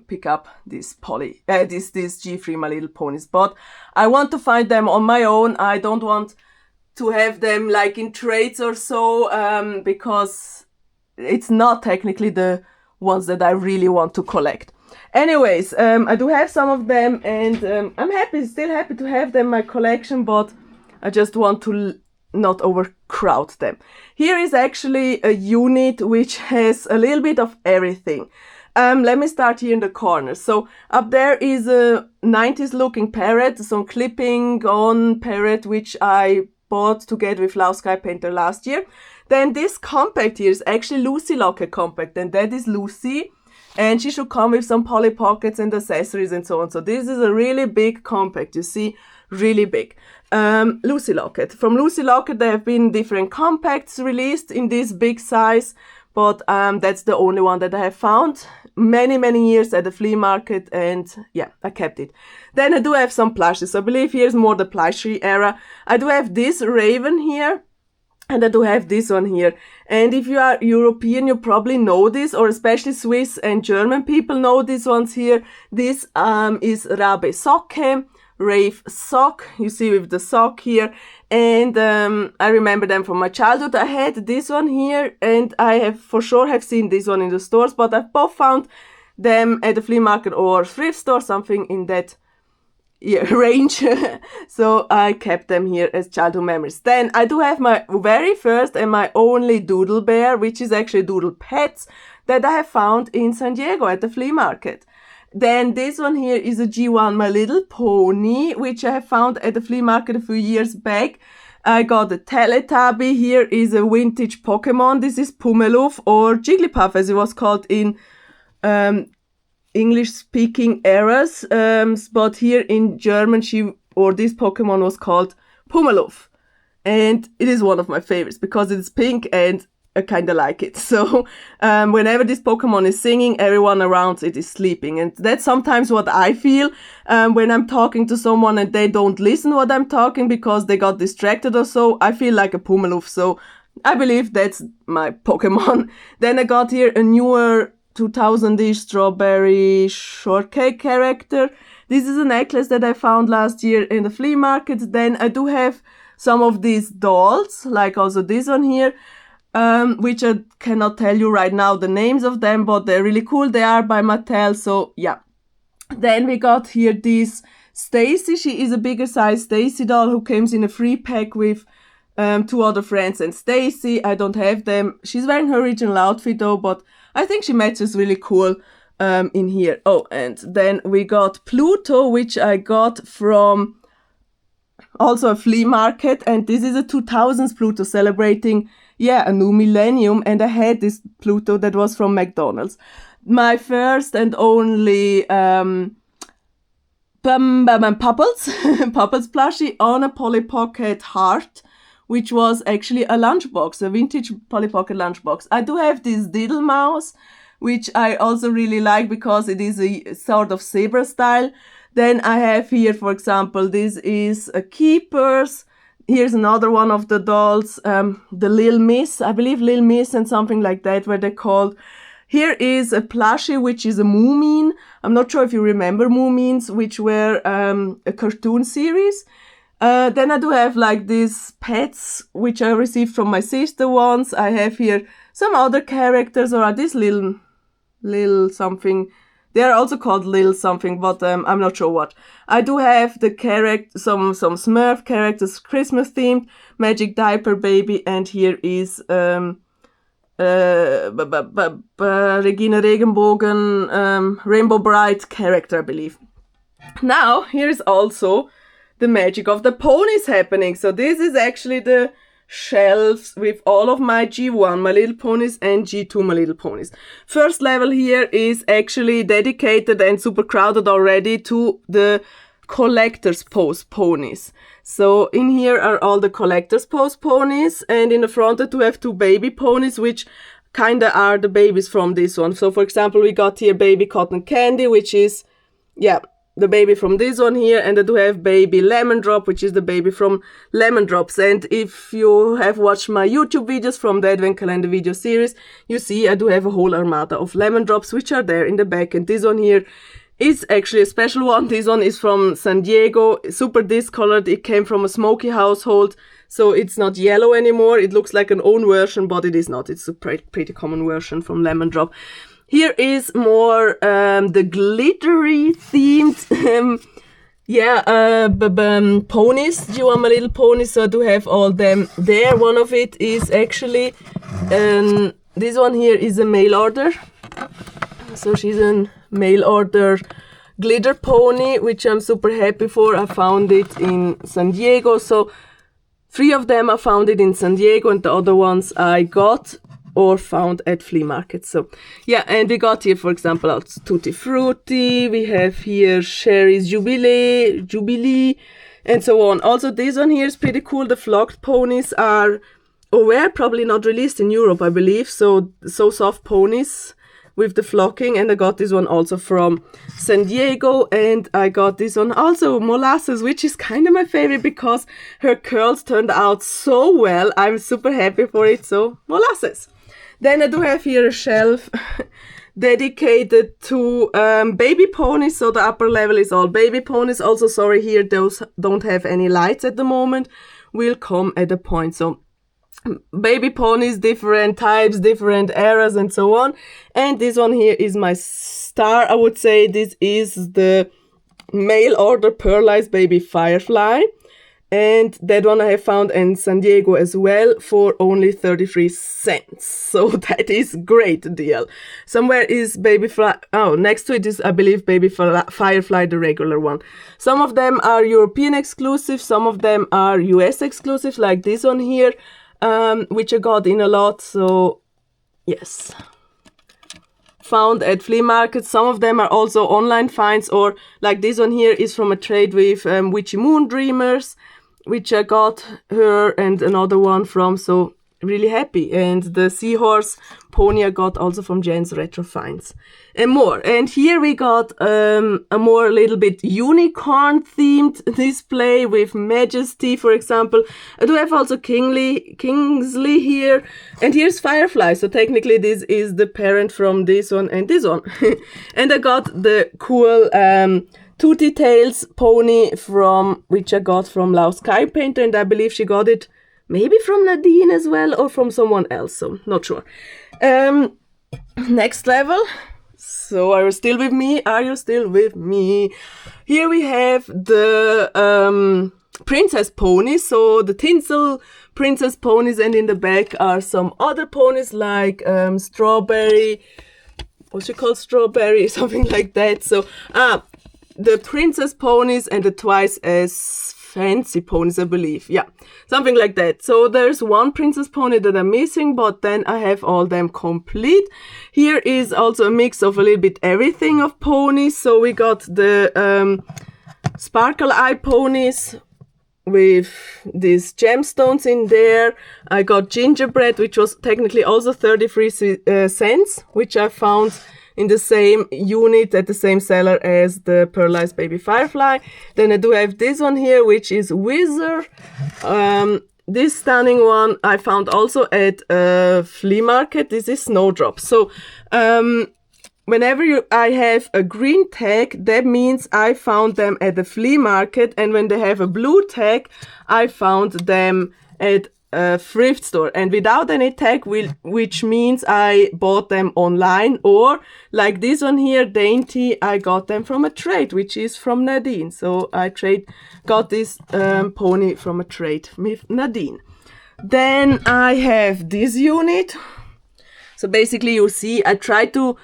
pick up this G3 My Little Ponies. But I want to find them on my own. I don't want to have them like in trades or so, because it's not technically the ones that I really want to collect. Anyways, I do have some of them, and I'm still happy to have them in my collection, but I just want to not overcrowd them. Here is actually a unit which has a little bit of everything. Let me start here in the corner. So up there is a 90s looking parrot, some clipping on parrot, which I bought together with Love Sky Painter last year. Then this compact here is actually Lucy Locket compact, and that is Lucy. And she should come with some Polly Pockets and accessories and so on. So this is a really big compact, you see, really big. Lucy Locket. From Lucy Locket there have been different compacts released in this big size, but that's the only one that I have found many, many years at the flea market, and yeah, I kept it. Then I do have some plushies. So I believe here's more the plushie era. I do have this Raven here, and I do have this one here. And if you are European, you probably know this, or especially Swiss and German people know these ones here. This is Rabe Socke, Rave Sock, you see with the sock here. And I remember them from my childhood. I had this one here, and I have for sure have seen this one in the stores, but I've both found them at the flea market or thrift store, something in that range. So I kept them here as childhood memories. Then I do have my very first and my only Doodle Bear, which is actually Doodle Pets, that I have found in San Diego at the flea market. Then this one here is a G1 My Little Pony, which I have found at the flea market a few years back. I got a Teletubby. Here is a vintage Pokemon. This is Pummeluff, or Jigglypuff as it was called in English-speaking eras, but here in German, this Pokemon was called Pummeluff, and it is one of my favorites because it's pink and I kind of like it. So whenever this Pokemon is singing, everyone around it is sleeping, and that's sometimes what I feel when I'm talking to someone and they don't listen what I'm talking because they got distracted or so. I feel like a Pummeluff, so I believe that's my Pokemon. Then I got here a newer 2000-ish strawberry shortcake character. This is a necklace that I found last year in the flea market. Then I do have some of these dolls, like also this one here, which I cannot tell you right now the names of them, but they're really cool. They are by Mattel, so yeah. Then we got here this Stacy. She is a bigger size Stacy doll who comes in a free pack with two other friends and Stacy. I don't have them. She's wearing her original outfit though, but I think she matches really cool in here. Oh, and then we got Pluto, which I got from also a flea market. And this is a 2000s Pluto celebrating, a new millennium. And I had this Pluto that was from McDonald's. My first and only Pupples Pupples plushie on a Polly Pocket heart, which was actually a lunchbox, a vintage Polly Pocket lunchbox. I do have this Diddle Mouse, which I also really like because it is a sort of zebra style. Then I have here, for example, this is a Keepers. Here's another one of the dolls, the Lil Miss, I believe Lil Miss and something like that, where they're called. Here is a plushie, which is a Moomin. I'm not sure if you remember Moomins, which were a cartoon series. Then I do have like these pets, which I received from my sister once. I have here some other characters, or are these Lil something. They are also called Lil something, but I'm not sure what. I do have the some Smurf characters, Christmas themed, Magic Diaper Baby, and here is Regina Regenbogen, Rainbow Bright character, I believe. Now, here's also the magic of the ponies happening. So this is actually the shelves with all of my G1 My Little Ponies and G2 My Little Ponies. First level here is actually dedicated and super crowded already to the collector's pose ponies. So in here are all the collector's pose ponies, and in the front I do have two baby ponies, which kinda are the babies from this one. So for example, we got here baby cotton candy, which is, yeah, the baby from this one here, and I do have baby lemon drop, which is the baby from lemon drops. And if you have watched my YouTube videos from the advent calendar video series, you see I do have a whole armada of lemon drops, which are there in the back. And this one here is actually a special one. This one is from San Diego, super discolored. It came from a smoky household, so it's not yellow anymore. It looks like an own version, but it is not. It's a pretty common version from lemon drop. Here is more the glittery themed, ponies. Do you want my little ponies? So I do have all them there. One of it is actually, this one here is a mail order. So she's a mail order glitter pony, which I'm super happy for. I found it in San Diego. So 3 of them I found it in San Diego, and the other ones I got or found at flea markets. So yeah, and we got here, for example, Tutti Frutti. We have here Sherry's Jubilee, and so on. Also, this one here is pretty cool. The flocked ponies are, or were probably not released in Europe, I believe. So soft ponies with the flocking. And I got this one also from San Diego, and I got this one also, Molasses, which is kind of my favorite because her curls turned out so well. I'm super happy for it. So Molasses. Then I do have here a shelf dedicated to baby ponies. So the upper level is all baby ponies. Also, sorry, here those don't have any lights at the moment. Will come at a point. So baby ponies, different types, different eras, and so on. And this one here is my star. I would say this is the mail order Pearlized Baby Firefly. And that one I have found in San Diego as well for only 33 cents. So that is great deal. Somewhere is Baby Fly. Oh, next to it is, I believe, Baby Firefly, the regular one. Some of them are European exclusive. Some of them are US exclusive, like this one here, which I got in a lot. So yes, found at flea markets. Some of them are also online finds, or like this one here is from a trade with Witchy Moon Dreamers, which I got her, and another one from, so really happy. And the seahorse pony I got also from Jan's Retro Finds, and more. And here we got a more little bit unicorn themed display with Majesty, for example. I do have also Kingsley here, and here's Firefly. So technically this is the parent from this one and this one. And I got the cool Tootie Tails pony from, which I got from Lau Sky Painter, and I believe she got it maybe from Nadine as well, or from someone else, so not sure. Next level. So are you still with me? Are you still with me? Here we have the princess ponies, so the tinsel princess ponies, and in the back are some other ponies like Strawberry, what's she called? Strawberry, something like that. So the princess ponies and the twice as fancy ponies, I believe. Yeah, something like that. So there's one princess pony that I'm missing, but then I have all them complete. Here is also a mix of a little bit everything of ponies. So we got the sparkle eye ponies with these gemstones in there. I got gingerbread, which was technically also 33 cents, which I found in the same unit at the same seller as the Pearlized Baby Firefly. Then I do have this one here, which is Wizard. This stunning one I found also at a flea market. This is Snowdrop. So whenever I have a green tag, that means I found them at the flea market, and when they have a blue tag, I found them at a thrift store, and without any tag, which means I bought them online, or like this one here, Dainty, I got them from a trade, which is from Nadine. So I got this pony from a trade with Nadine. Then I have this unit. So basically you see I tried to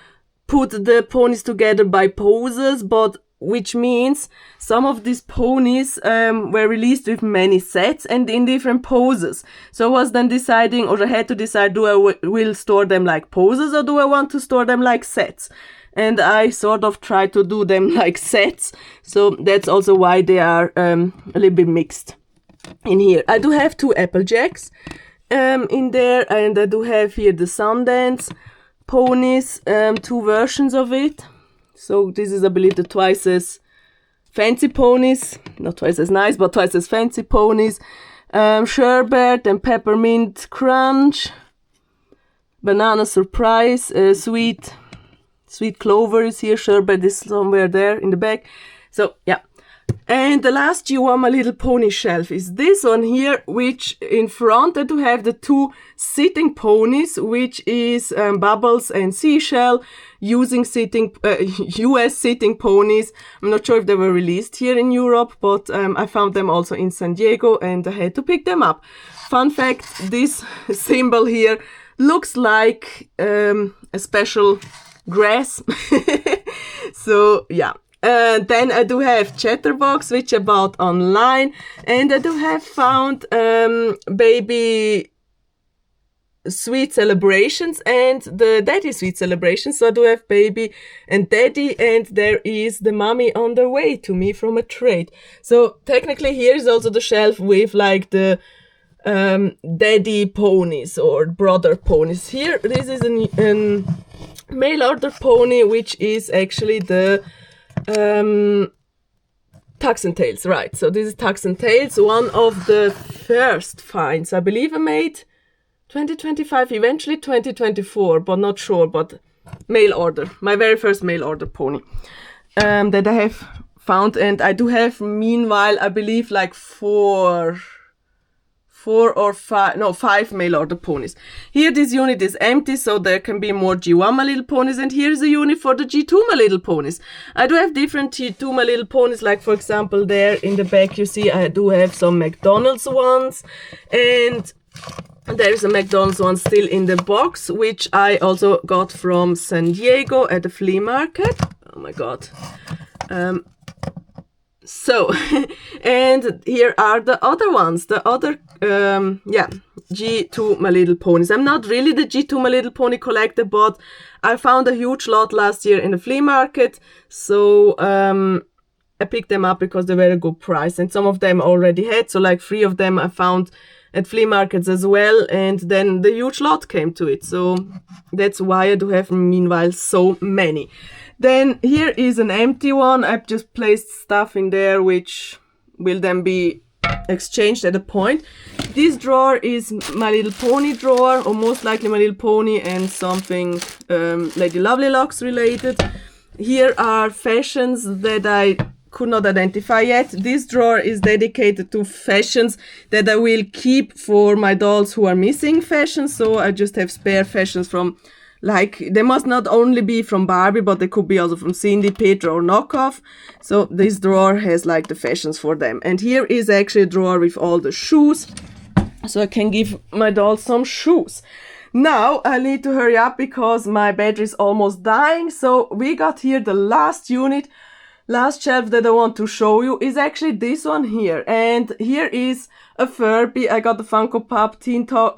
put the ponies together by poses, but which means some of these ponies were released with many sets and in different poses. So I was then deciding, or I had to decide, do I will store them like poses, or do I want to store them like sets? And I sort of try to do them like sets. So that's also why they are a little bit mixed in here. I do have 2 Applejacks. in there, and I do have here the Sundance ponies, 2 versions of it. So this is, I believe, the twice as fancy ponies, not twice as nice, but twice as fancy ponies. Sherbet and Peppermint Crunch, Banana Surprise, Sweet Clover is here, Sherbet is somewhere there in the back. So yeah. And the last You Are My Little Pony shelf is this one here, which in front I do have the 2 sitting ponies, which is Bubbles and Seashell, using US sitting ponies. I'm not sure if they were released here in Europe, but I found them also in San Diego and I had to pick them up. Fun fact, this symbol here looks like a special grass. So yeah. Then I do have Chatterbox, which I bought online, and I do have found Baby Sweet Celebrations and the Daddy Sweet Celebrations. So I do have Baby and Daddy, and there is the Mommy on the way to me from a trade. So technically here is also the shelf with like the daddy ponies or brother ponies. Here, this is a mail order pony, which is actually the Tucks and Tails, right? So this is Tucks and Tails, one of the first finds I believe I made 2025, eventually 2024, but not sure. But mail order, my very first mail order pony that I have found, and I do have meanwhile I believe like 5 mail order ponies. Here this unit is empty, so there can be more G1 My Little Ponies, and here's a unit for the G2 My Little Ponies. I do have different G2 My Little Ponies, like for example there in the back you see I do have some McDonald's ones, and there is a McDonald's one still in the box, which I also got from San Diego at the flea market. Oh my god. So, and here are the other ones, the other, G2 My Little Ponies. I'm not really the G2 My Little Pony collector, but I found a huge lot last year in the flea market. So, I picked them up because they were a good price, and some of them already had. So like 3 of them I found at flea markets as well, and then the huge lot came to it. So that's why I do have meanwhile so many. Then here is an empty one. I've just placed stuff in there which will then be exchanged at a point. This drawer is My Little Pony drawer, or most likely My Little Pony and something Lady Lovely Locks related. Here are fashions that I could not identify yet. This drawer is dedicated to fashions that I will keep for my dolls who are missing fashions. So I just have spare fashions from, like, they must not only be from Barbie, but they could be also from Cindy, Petra, or Knockoff. So this drawer has like the fashions for them. And here is actually a drawer with all the shoes, so I can give my dolls some shoes. Now I need to hurry up because my battery is almost dying. So we got here the last unit. Last shelf that I want to show you is actually this one here. And here is a Furby. I got the Funko Pop Teen Talk,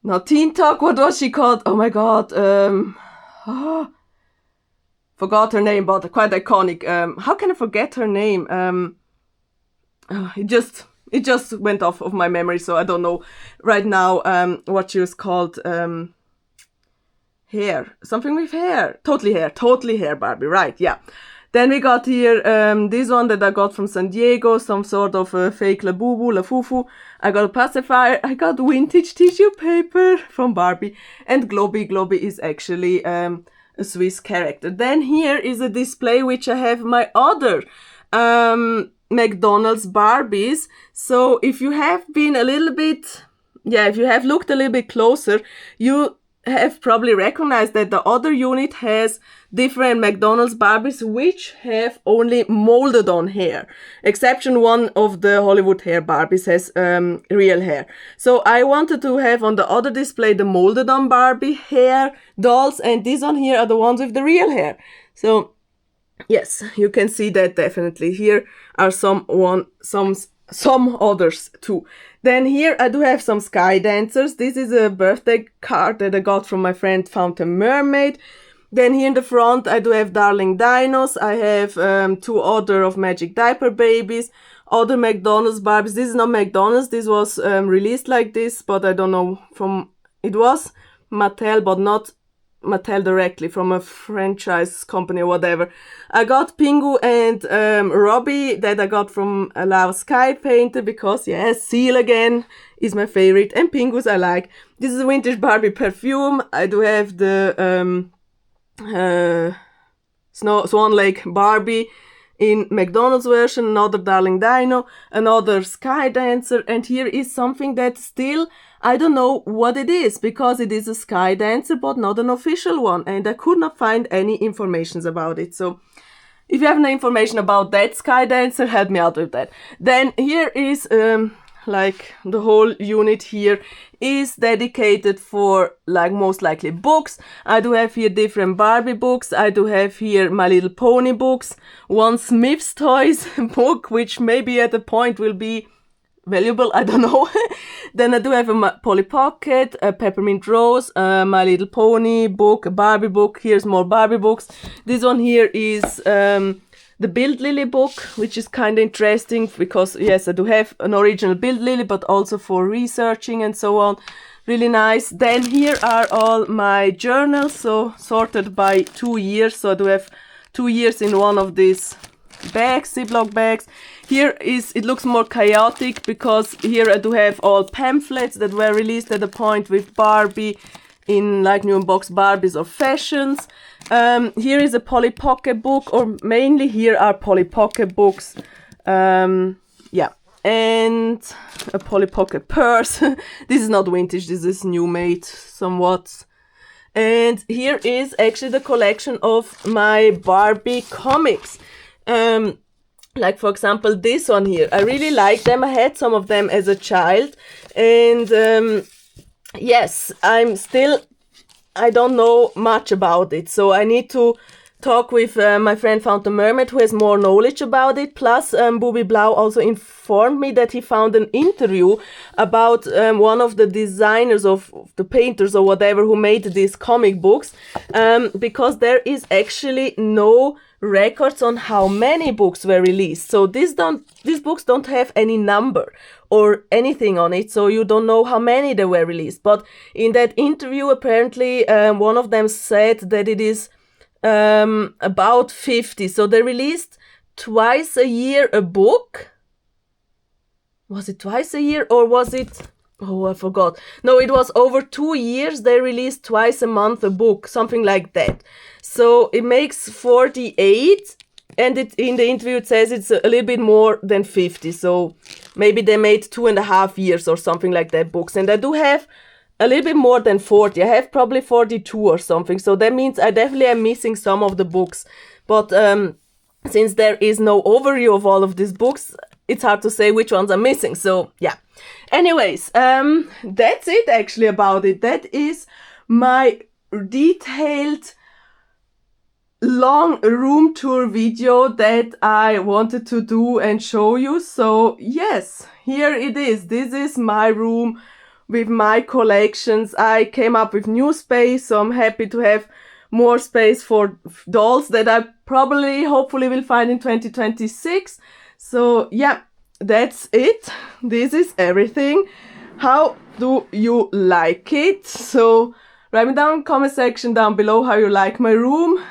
not Teen Talk, what was she called? Oh my god, forgot her name, but quite iconic. How can I forget her name? It just went off of my memory, so I don't know right now what she was called. Hair, something with hair, totally hair Barbie, right? Yeah. Then we got here this one that I got from San Diego, some sort of fake Labubu, Lafufu. I got a pacifier. I got vintage tissue paper from Barbie, and Globy. Globy is actually a Swiss character. Then here is a display which I have my other McDonald's Barbies. So if you have been a little bit, if you have looked a little bit closer, you have probably recognized that the other unit has different McDonald's Barbies which have only molded on hair. Exception one of the Hollywood hair Barbies has real hair. So I wanted to have on the other display the molded on Barbie hair dolls, and these on here are the ones with the real hair. So yes, you can see that definitely. Here are some others too. Then here I do have some Sky Dancers. This is a birthday card that I got from my friend Fountain Mermaid. Then here in the front I do have Darling Dinos. I have 2 other of Magic Diaper Babies. other McDonald's Barbies. This is not McDonald's. This was released like this, but I don't know from... It was Mattel, but not Mattel directly, from a franchise company or whatever. I got Pingu and Robbie that I got from Lava Sky Painter because, yes, Seal again is my favorite. And Pingus I like. This is a vintage Barbie perfume. I do have the Swan Lake Barbie in McDonald's version, another Darling Dino, another Sky Dancer, and here is something that still, I don't know what it is, because it is a Sky Dancer, but not an official one, and I could not find any information about it. So, if you have any information about that Sky Dancer, help me out with that. Then here is, like, the whole unit here is dedicated for, like, most likely books. I do have here different Barbie books. I do have here My Little Pony books. One Smith's Toys book, which maybe at a point will be valuable, I don't know. Then I do have a Polly Pocket, a Peppermint Rose, a My Little Pony book, a Barbie book. Here's more Barbie books. This one here is the Build Lily book, which is kind of interesting because, yes, I do have an original Build Lily, but also for researching and so on. Really nice. Then here are all my journals, so sorted by 2 years. So I do have 2 years in one of these bags, Ziploc bags. Here it looks more chaotic because here I do have all pamphlets that were released at a point with Barbie in like new box Barbies or fashions. Here is a Polly Pocket book, or mainly here are Polly Pocket books. Yeah, and a Polly Pocket purse. This is not vintage, this is new made somewhat. And here is actually the collection of my Barbie comics. Like for example this one here. I really like them. I had some of them as a child. And yes, I don't know much about it. So I need to talk with my friend Fountain Mermaid, who has more knowledge about it. Plus, Booby Blau also informed me that he found an interview about one of the designers of the painters or whatever who made these comic books. Because there is actually no records on how many books were released. So these books don't have any number or anything on it, so you don't know how many there were released. But in that interview, apparently, one of them said that it is about 50. So they released twice a year a book. Was it twice a year or was it... Oh, I forgot. No, it was over 2 years. They released twice a month a book, something like that. So it makes 48. And in the interview it says it's a little bit more than 50. So maybe they made 2.5 years or something like that books. And I do have a little bit more than 40. I have probably 42 or something. So that means I definitely am missing some of the books. But since there is no overview of all of these books, it's hard to say which ones are missing. So yeah. Anyways, that's it actually about it. That is my detailed long room tour video that I wanted to do and show you. So yes, here it is. This is my room with my collections. I came up with new space, so I'm happy to have more space for dolls that I hopefully will find in 2026. So yeah, that's it. This is everything. How do you like it? So write me down in the comment section down below how you like my room.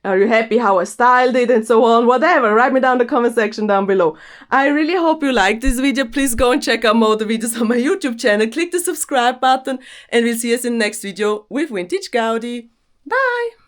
Are you happy how I styled it and so on? Whatever, write me down in the comment section down below. I really hope you liked this video. Please go and check out more of the videos on my YouTube channel. Click the subscribe button and we'll see us in the next video with Vintage Gaudi. Bye!